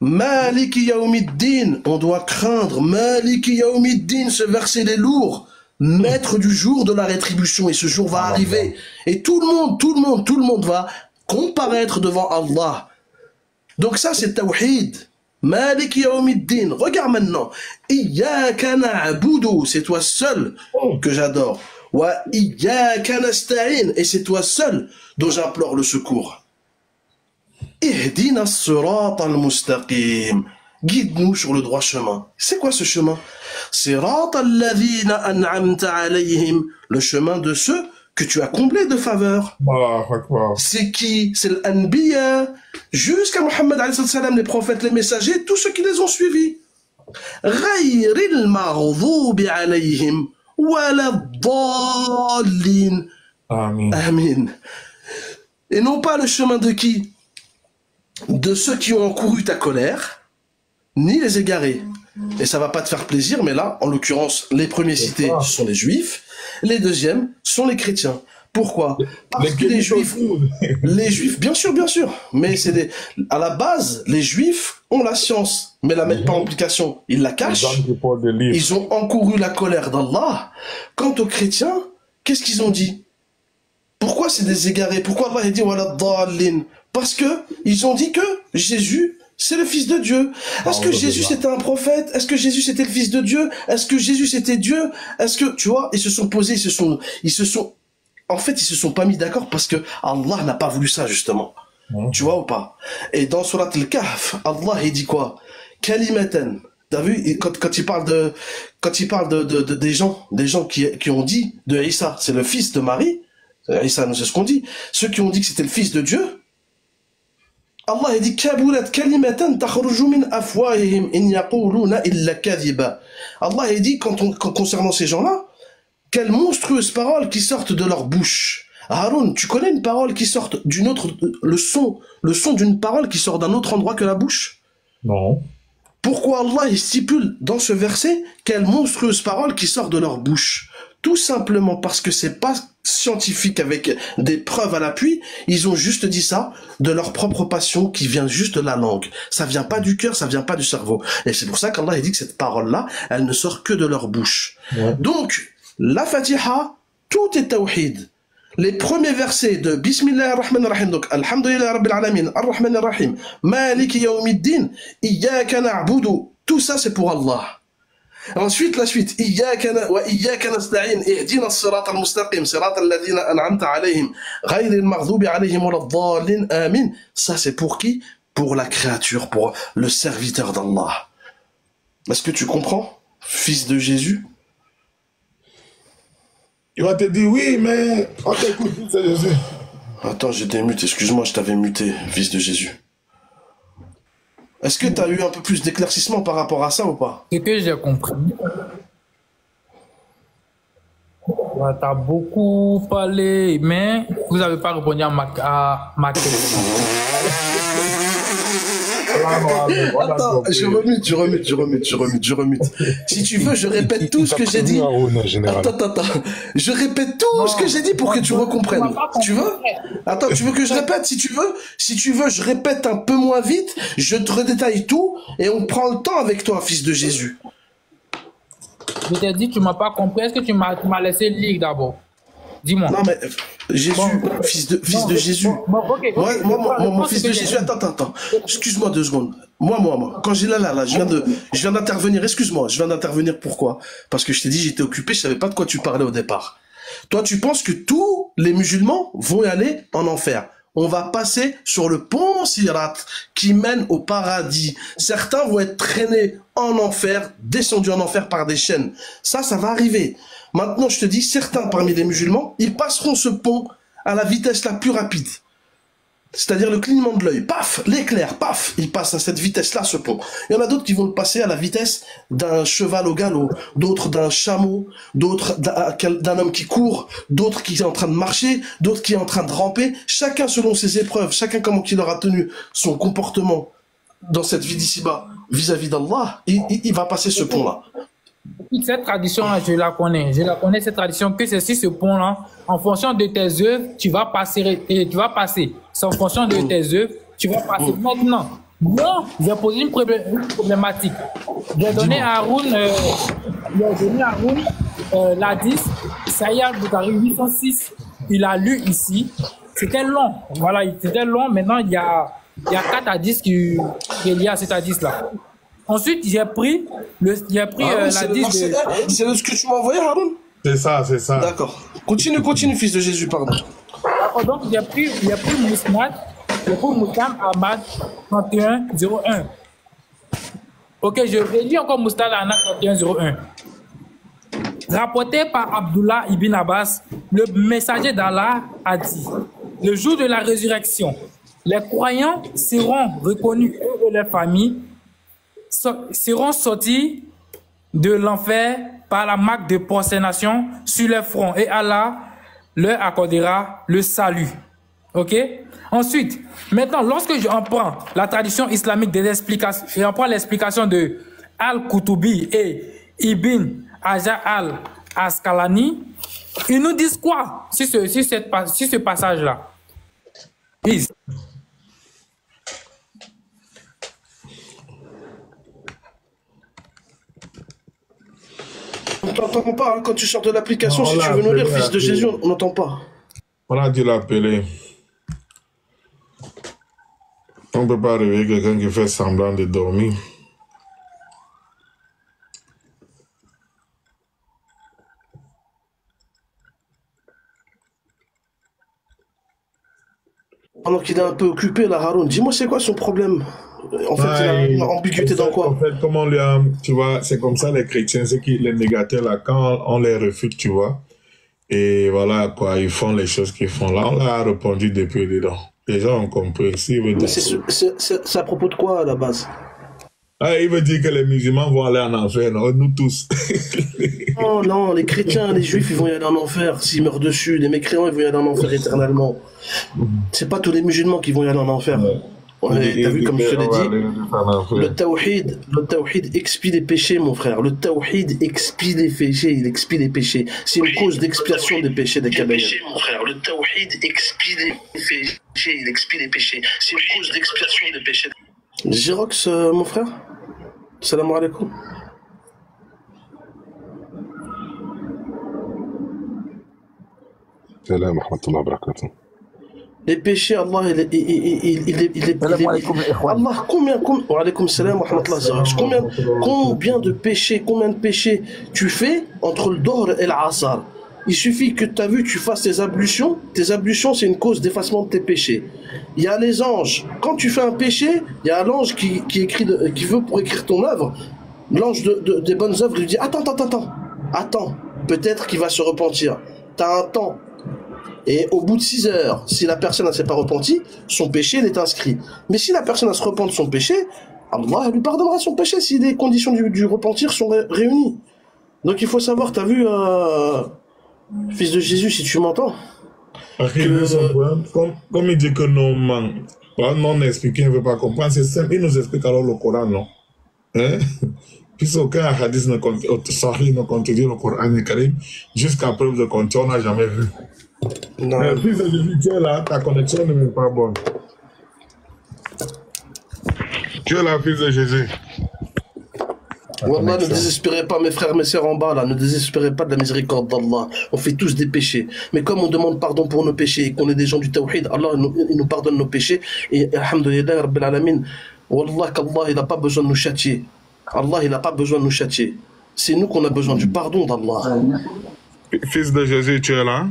Maliki Yawmiddin, on doit craindre. Maliki Yawmiddin, ce verset il est lourd. Maître du jour de la rétribution, et ce jour va arriver. Et tout le monde va comparaître devant Allah. Donc ça, c'est Tawhid. Maliki Yawmiddin. Regarde maintenant. Iyyaka na'budu, c'est toi seul que j'adore. Wa iyyaka nasta'in, et c'est toi seul dont j'implore le secours. Ihdina as-sirata al-mustaqim. Guide-nous sur le droit chemin. C'est quoi ce chemin? Sirata alladhina an'amta alayhim, le chemin de ceux que tu as comblé de faveurs. C'est qui? C'est l'Anbiya, jusqu'à Mohammed alayhi salam, les prophètes, les messagers, tous ceux qui les ont suivis. Ghayril maghdubi alayhim wala dallin. Amin. Amin. Et non pas le chemin de qui? De ceux qui ont encouru ta colère, ni les égarés. Et ça va pas te faire plaisir, mais là, en l'occurrence, les premiers cités sont les juifs, les deuxièmes sont les chrétiens. Pourquoi? Parce que les juifs, bien sûr, mais c'est à la base, les juifs ont la science, mais la mettent pas en application. Ils la cachent. Ils ont encouru la colère d'Allah. Quant aux chrétiens, qu'est-ce qu'ils ont dit? Pourquoi c'est des égarés? Pourquoi Allah a dit wala dallin? Parce que ils ont dit que Jésus, c'est le fils de Dieu. Est-ce que Jésus c'était un prophète? Est-ce que Jésus c'était le fils de Dieu? Est-ce que Jésus c'était Dieu? Est-ce que, tu vois, ils se sont posés, en fait, ils se sont pas mis d'accord parce que Allah n'a pas voulu ça, justement. Tu vois ou pas? Et dans Surat Al-Kahf, Allah, il dit quoi? Kalimatan. T'as vu, quand il parle des gens qui ont dit de Isa, c'est le fils de Marie. Isa, c'est ce qu'on dit. Ceux qui ont dit que c'était le fils de Dieu, Allah a dit kaburat kalimatan takhruju min afwahihim in yaquluna illa kadhiba. Allah a dit concernant ces gens-là, quelles monstrueuses paroles qui sortent de leur bouche. Haroun, tu connais une parole qui sort d'une autre, le son d'une parole qui sort d'un autre endroit que la bouche? Non. Pourquoi Allah il stipule dans ce verset quelles monstrueuses paroles qui sortent de leur bouche? Tout simplement parce que c'est pas scientifique avec des preuves à l'appui, ils ont juste dit ça de leur propre passion qui vient juste de la langue. Ça vient pas du cœur, ça vient pas du cerveau. Et c'est pour ça qu'Allah a dit que cette parole-là, elle ne sort que de leur bouche. Ouais. Donc, la Fatiha, tout est tawhid. Les premiers versets de Bismillah ar-Rahman ar-Rahim, donc Alhamdulillah Rabbil Alamin, ar-Rahman ar-Rahim, Maliki Yawmiddin, Iyyaka na'budu, tout ça c'est pour Allah. Ensuite, la suite, Iyyaka wa Iyyaka nasta'in, ihdina as-sirata al-mustaqim, sirata alladhina an'amta alayhim, ghayril maghdubi alayhim waladdallin, amin. Ça c'est pour qui? Pour la créature, pour le serviteur d'Allah. Est-ce que tu comprends, fils de Jésus? Il va te dire oui, mais on t'écoute, fils de Jésus. Attends, j'étais muté, excuse-moi, je t'avais muté, fils de Jésus. Est-ce que tu as eu un peu plus d'éclaircissement par rapport à ça ou pas? Ce que j'ai compris, tu as beaucoup parlé, mais vous n'avez pas répondu à ma question. Attends, je remute. Si tu veux, je répète tout ce que j'ai dit. Attends. Je répète tout ce que j'ai dit pour que tu recomprennes. Tu veux? Attends, tu veux que je répète? Si tu veux, je répète un peu moins vite, je te redétaille tout et on prend le temps avec toi, fils de Jésus. Je t'ai dit, tu m'as pas compris. Est-ce que tu m'as laissé lire d'abord? Dis-moi. Non, mais Jésus, fils de Jésus. Okay, mon fils de Jésus. Attends. Excuse-moi 2 secondes. Moi. Quand j'ai là, je viens d'intervenir. Excuse-moi, je viens d'intervenir. Pourquoi? Parce que je t'ai dit, j'étais occupé, je savais pas de quoi tu parlais au départ. Toi, tu penses que tous les musulmans vont aller en enfer. On va passer sur le pont Sirat qui mène au paradis. Certains vont être traînés en enfer, descendus en enfer par des chaînes. Ça va arriver. Maintenant, je te dis, certains parmi les musulmans, ils passeront ce pont à la vitesse la plus rapide. C'est-à-dire le clignement de l'œil. Paf, l'éclair, paf, ils passent à cette vitesse-là, ce pont. Il y en a d'autres qui vont le passer à la vitesse d'un cheval au galop, d'autres d'un chameau, d'autres d'un homme qui court, d'autres qui est en train de marcher, d'autres qui est en train de ramper. Chacun selon ses épreuves, chacun comment il aura tenu son comportement dans cette vie d'ici-bas vis-à-vis d'Allah, il va passer ce pont-là. Cette tradition-là, je la connais. Je la connais, cette tradition, que c'est sur ce pont-là, en fonction de tes œuvres, tu vas passer. C'est en fonction de tes œuvres, tu vas passer. Maintenant, moi, j'ai posé une problématique. J'ai donné à Haroun, l'hadith, Sahih Bukhari 806. Il a lu ici. C'était long. Voilà, c'était long. Maintenant, il y a 4 hadiths qui est lié à cet hadith-là. Ensuite, j'ai pris l'hadith de... C'est ce que tu m'as envoyé, Haroun? C'est ça. D'accord. Continue, fils de Jésus, pardon. D'accord, donc j'ai pris Mousnad, Ahmad 3101. Ok, je relis encore Mousnad Ahmad 3101. Rapporté par Abdullah ibn Abbas, le messager d'Allah a dit, le jour de la résurrection, les croyants seront reconnus, eux et leurs familles, seront sortis de l'enfer par la marque de prosternation sur leur front et Allah leur accordera le salut. Ok? Ensuite, maintenant, lorsque je prends la tradition islamique des explications, je reprends l'explication de Al-Koutubi et Ibn Hajar al-Asqalani, ils nous disent quoi sur ce passage-là? Please. On t'entend pas hein, quand tu sors de l'application. Si tu veux nous lire, fils de Jésus, on n'entend pas. On a dû l'appeler. On ne peut pas réveiller quelqu'un qui fait semblant de dormir. Pendant qu'il est un peu occupé, là, Haroun, dis-moi, c'est quoi son problème? En fait, il a une ambiguïté dans quoi? En fait, comme on lui a, tu vois, c'est comme ça les chrétiens, c'est qu'ils les négateurs là, quand on les refute, tu vois, et voilà quoi, ils font les choses qu'ils font là, on l'a répondu depuis dedans. Les gens ont compris. Mais c'est à propos de quoi à la base? Ah, il veut dire que les musulmans vont aller en enfer, non? Nous tous. Non, non, les chrétiens, les juifs, ils vont y aller en enfer s'ils meurent dessus. Les mécréants, ils vont y aller en enfer éternellement. C'est pas tous les musulmans qui vont y aller en enfer. T'as vu comme je te l'ai dit, le tawhid expie les péchés, mon frère. Le tawhid expie les péchés, il expie les péchés. C'est une cause d'expiation des péchés des Kabbaliens. Mon frère, le tawhid expie les péchés, il expie les péchés. C'est une cause d'expiation des péchés. Jirox, mon frère, salam alaikum. Salam rahmatullah barakatuh. Les péchés, Allah, Allah, combien de péchés tu fais entre le Dohr et l'Asr? Il suffit que tu as vu, tu fasses tes ablutions. Tes ablutions, c'est une cause d'effacement de tes péchés. Il y a les anges. Quand tu fais un péché, il y a l'ange qui veut pour écrire ton œuvre. L'ange des bonnes œuvres, il lui dit attends. Peut-être qu'il va se repentir. Tu as un temps. Et au bout de 6 heures, si la personne ne s'est pas repentie, son péché, il est inscrit. Mais si la personne se repent de son péché, Allah lui pardonnera son péché si les conditions du repentir sont réunies. Donc il faut savoir, tu as vu, fils de Jésus, si tu m'entends, comme il dit que non expliqué, il ne veut pas comprendre, c'est simple, il nous explique alors le Coran, non? Hein? Puisqu'aucun hadith ne contredit le Coran et Karim, jusqu'à preuve de contraire, on n'a jamais vu. Non. Mais fils de Jésus, tu es là, ta connexion n'est même pas bonne. Tu es là, fils de Jésus. Wallah, ne désespérez pas, mes frères, mes sœurs en bas, là, ne désespérez pas de la miséricorde d'Allah. On fait tous des péchés. Mais comme on demande pardon pour nos péchés et qu'on est des gens du tawhid, Allah il nous pardonne nos péchés. Et alhamdulillah, rabbil alamin, wallah qu'Allah, il n'a pas besoin de nous châtier. Allah, il n'a pas besoin de nous châtier. C'est nous qu'on a besoin du pardon d'Allah. Fils de Jésus, tu es là?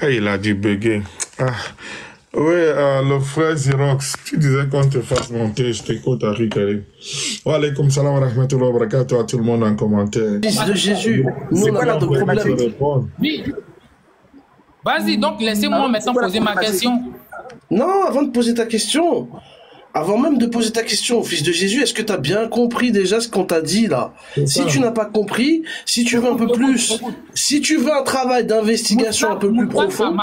Ah, il a dit bugger. Ah. Oui, le frère Zirox, tu disais qu'on te fasse monter, je t'écoute, Ari Karim. Wa alaykoum salam wa rahmatullahi wa barakatuh à tout le monde en commentaire. Fils de Jésus, nous on n'a pas de problème. Oui. Vas-y, donc laissez-moi maintenant poser ma question. Non, avant de poser ta question, avant même de poser ta question, fils de Jésus, est-ce que tu as bien compris déjà ce qu'on t'a dit là? Si tu n'as pas compris, si tu veux un peu plus, si tu veux un travail d'investigation un peu plus profond,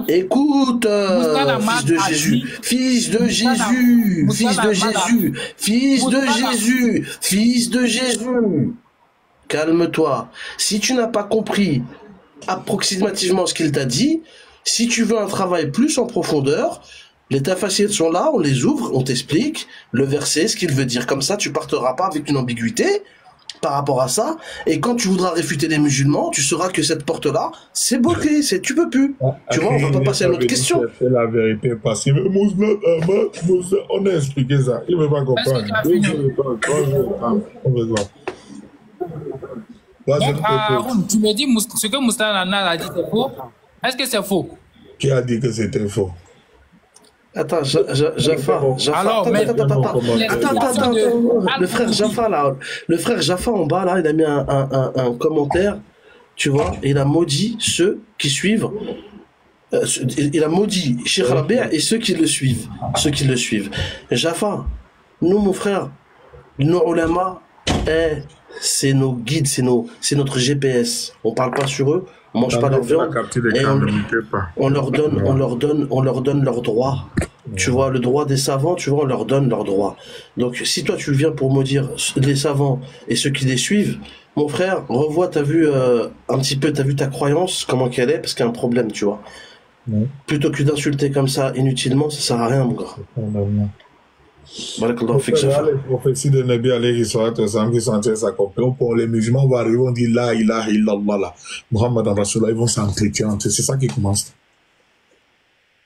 écoute, fils de Jésus, fils de Jésus, fils de Jésus, fils de Jésus, fils de Jésus, calme-toi. Si tu n'as pas compris approximativement ce qu'il t'a dit, si tu veux un travail plus en profondeur, les tafassirs sont là, on les ouvre, on t'explique le verset, ce qu'il veut dire. Comme ça, tu partiras pas avec une ambiguïté par rapport à ça. Et quand tu voudras réfuter les musulmans, tu sauras que cette porte-là, c'est bloqué, tu peux plus. Tu vois, on va pas passer à une autre question. C'est la vérité, parce que on a expliqué ça. Il ne veut pas comprendre. Donc, tu me dis ce que Moustapha a dit, c'est faux? Est-ce que c'est faux? Qui a dit que c'était faux? Attends, Jaffa. Alors, Attends, mais- attends. Le frère Jaffa, là. Le frère Jaffa, en bas, là, il a mis un commentaire, tu vois, et il a maudit ceux qui suivent. Il a maudit Cheikh Rabi' et ceux qui le suivent. Jaffa, nous, mon frère, nos ulama, c'est nos guides, c'est notre GPS. On parle pas sur eux, on mange pas leur viande. Et on leur donne leurs droits. Tu vois, le droit des savants, tu vois, on leur donne leurs droits. Donc, si toi, tu viens pour maudire les savants et ceux qui les suivent, mon frère, revois, t'as vu un petit peu, t'as vu ta croyance, comment qu'elle est, parce qu'il y a un problème, tu vois. Plutôt que d'insulter comme ça inutilement, ça sert à rien, mon gars. Barakallahu fik, Jaffa. Les prophéties de Nabi alayhi salatu wasalam qui sont en train de s'accomplir. Pour les musulmans, on va arriver, on dit la ilaha illallah, là. Muhammad Rasulullah, ils vont s'entretenir entre eux. C'est ça qui commence.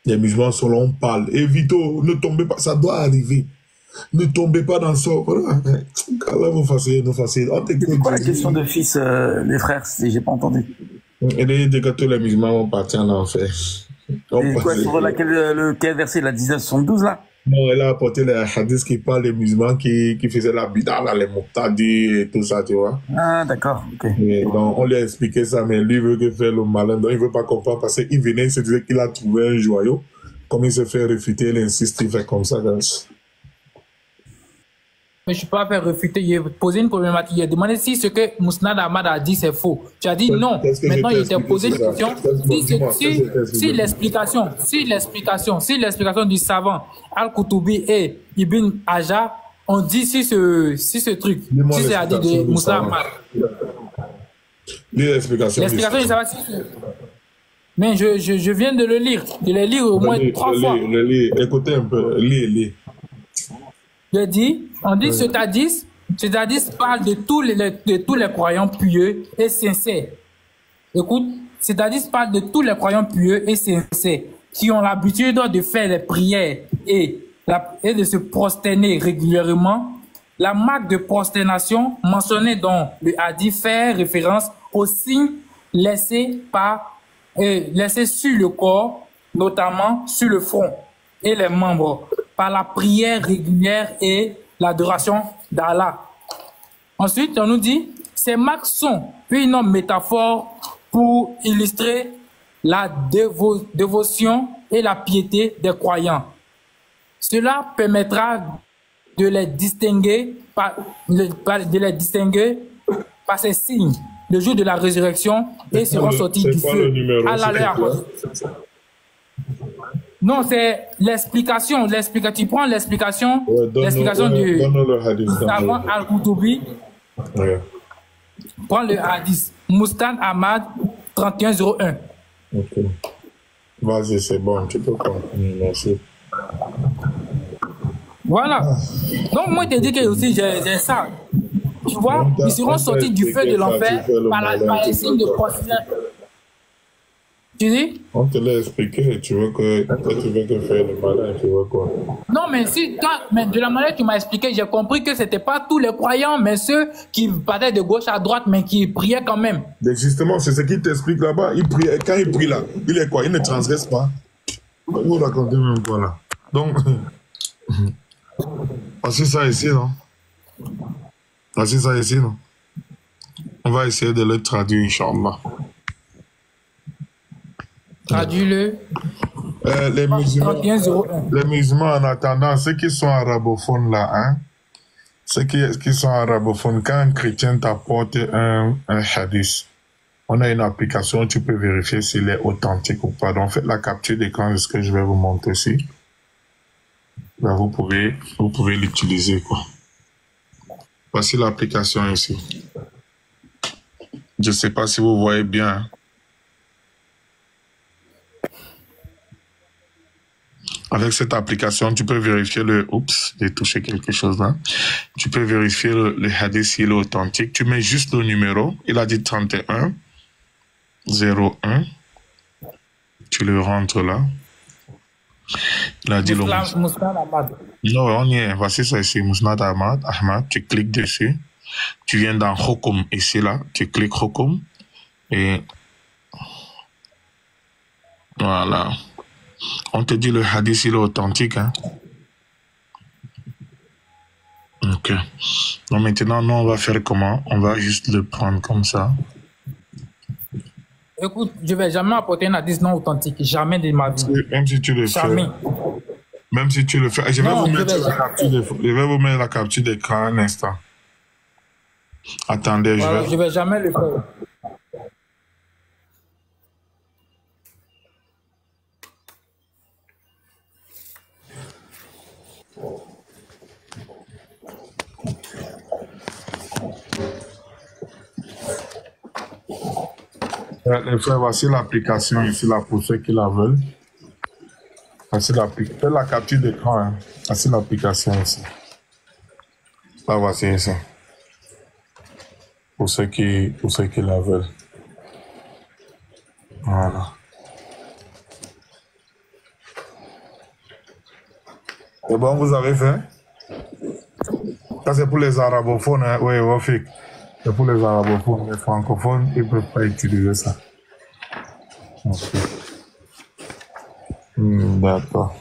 Les musulmans sont là, on parle. Évitez, ne tombez pas, ça doit arriver. Ne tombez pas dans ça. Voilà. Allah vous facilite, nous facilite. C'est quoi la question de fils, les frères? J'ai pas entendu. Et dès que tous les musulmans vont partir en enfer. Et quoi, sur lequel verset, la 1972, là? Non, elle a apporté les hadiths qui parlent des musulmans qui faisaient la bida, là, les muqtadi et tout ça, tu vois. Ah, d'accord, ok. Et donc, on lui a expliqué ça, mais lui veut que faire le malin, donc il veut pas comprendre parce qu'il venait, il se disait qu'il a trouvé un joyau. Comme il se fait réfuter, il insiste, il fait comme ça, guys. Mais je ne suis pas fait réfuter. Il a posé une problématique. Il a demandé si ce que Mousnad Ahmad a dit, c'est faux. Tu as dit non. Maintenant, il t'a posé une question. Si l'explication du savant Al-Koutubi et Ibn Hajar ont dit si ce truc, si c'est à dire de Mousnad Ahmad. L'explication du savant, mais je viens de le lire. Je l'ai lu au moins 3 fois. Écoutez un peu. Lis. On dit c'est-à-dire parle de tous les croyants pieux et sincères. Écoute, c'est-à-dire parle de tous les croyants pieux et sincères qui ont l'habitude de faire les prières et de se prosterner régulièrement. La marque de prosternation mentionnée dans le hadith fait référence aux signes laissés sur le corps, notamment sur le front et les membres, par la prière régulière et l'adoration d'Allah. Ensuite, on nous dit, ces marques sont une métaphore pour illustrer la dévotion et la piété des croyants. Cela permettra de les distinguer par ces signes le jour de la résurrection et seront sortis du feu. Non, c'est l'explication. Tu prends l'explication du savant Al-Koutubi. Prends le hadith. Mousnad Ahmad 3101. Ok. Vas-y, c'est bon. Tu peux continuer. Merci. Voilà. Donc, moi, je te dis que aussi, j'ai ça. Tu vois, ils seront sortis du feu de l'enfer par les signes de prosternation. Tu dis? On te l'a expliqué, tu veux que faire le malin, tu veux quoi? Non, mais mais de la manière que tu m'as expliqué, j'ai compris que c'était pas tous les croyants, mais ceux qui partaient de gauche à droite, mais qui priaient quand même. Mais justement, c'est ce qu'il t'explique là-bas. Quand il prie là, il est quoi? Il ne transgresse pas. Vous racontez même quoi là? Donc, voici ça ici, non? Voici ça ici, non? On va essayer de le traduire, Inch'Allah. Traduis-le. Les musulmans, en attendant, ceux qui sont arabophones là, hein, ceux qui sont arabophones, quand un chrétien t'apporte un hadith, on a une application, tu peux vérifier s'il est authentique ou pas. Donc, faites la capture d'écran de ce que je vais vous montrer ici. Là, vous pouvez l'utiliser, quoi. Voici l'application ici. Je ne sais pas si vous voyez bien. Avec cette application, tu peux vérifier Oups, j'ai touché quelque chose là. Tu peux vérifier le hadith s'il est authentique. Tu mets juste le numéro. Il a dit 31 01. Tu le rentres là. Il a dit Mousnad Ahmad. Non, on y est. Voici ça ici. Mousnad Ahmad. Tu cliques dessus. Tu viens dans Hukum ici là. Tu cliques Hukum. Et voilà. On te dit le hadith, il est authentique, hein? Ok. Donc maintenant, nous, on va faire comment? On va juste le prendre comme ça. Écoute, je vais jamais apporter un hadith non authentique. Jamais de ma vie. Même si tu le Jamais. fais. Même si tu le fais. Je vais Non, vous je mettre vais la jamais. capture je vais vous mettre la capture d'écran un instant. Attendez, Voilà, je vais jamais le faire. Les frères, voici l'application ici là pour ceux qui la veulent. Voici l'application. Faites la capture d'écran. Hein. Voici l'application ici. Là, voici ici. Pour ceux qui la veulent. Voilà. Et bon, vous avez fait? Ça, c'est pour les arabophones. Hein? Oui, Wafik. C'est pour les arabophones. Les francophones, ils ne peuvent pas utiliser ça. Ok. D'accord.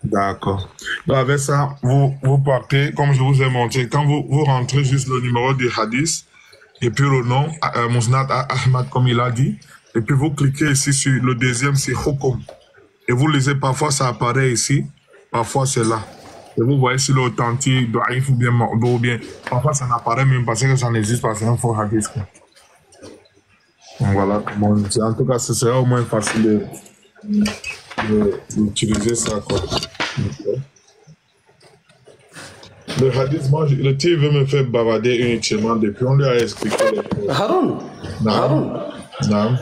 D'accord. Donc, avec ça, vous partez, comme je vous ai montré, quand vous rentrez juste le numéro du hadith, et puis le nom, Mousnad Ahmad, comme il a dit, et puis vous cliquez ici sur le deuxième, c'est Hukum. Et vous lisez, parfois ça apparaît ici, parfois c'est là. Et vous voyez si l'authentique, Daïf ou bien Mordo, ou bien, parfois ça n'apparaît même pas, parce que ça n'existe pas, c'est un faux hadith. Quoi. Donc voilà, bon, en tout cas, ce sera au moins facile d'utiliser ça. Quoi. Okay. Le hadith, moi, le type veut me faire bavarder inutilement depuis, on lui a expliqué les choses. Haroun, Haroun. Non.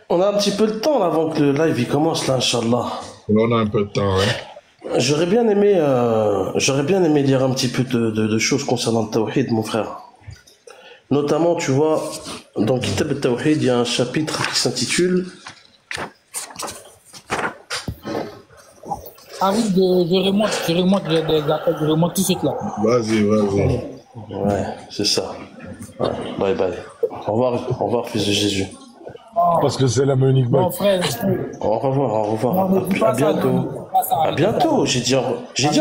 On a un petit peu de temps là, avant que le live il commence là, Inch'Allah. On a un peu de temps, ouais. J'aurais bien aimé lire un petit peu de choses concernant le Tawhid, mon frère. Notamment, tu vois, dans Kitab al-Tawhid, il y a un chapitre qui s'intitule... Arrive, je remonte, j'ai des appels, je remonte tout de suite là. Vas-y. Ouais, c'est ça. Ouais, bye bye. Au revoir, fils de Jésus. Parce que c'est la unique Mon bague. frère, Au revoir. non, ne dis À pas ça, bientôt. ne dis pas ça. À bientôt. J'ai dit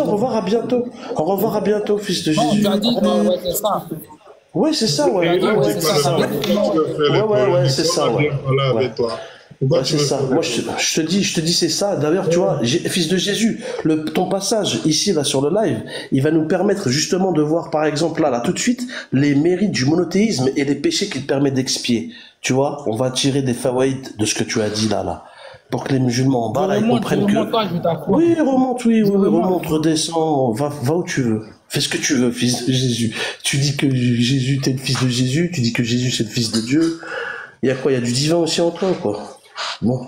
au revoir, à bientôt. Au revoir, à bientôt, fils de Non, Jésus. tu as dit, ouais, c'est ça. Ouais, c'est ça, ouais. Il a Ouais, dit c'est ça, ouais. Ouais, c'est ça, ouais. Voilà, Ouais. avec toi. Pourquoi Ouais, tu c'est veux ça. faire Moi, je te dis, c'est ça. D'ailleurs, tu vois, fils de Jésus, ton passage ici, là, sur le live, il va nous permettre justement de voir, par exemple, là, tout de suite, les mérites du monothéisme et les péchés qu'il permet d'expier. Tu vois, on va tirer des fawaïds de ce que tu as dit là, pour que les musulmans en bas, là, ils comprennent que... Oui, remonte, redescends, va où tu veux. Fais ce que tu veux, fils de Jésus. Tu dis que Jésus, t'es le fils de Jésus, tu dis que Jésus, c'est le fils de Dieu. Il y a quoi? Il y a du divin aussi en toi, quoi. Bon.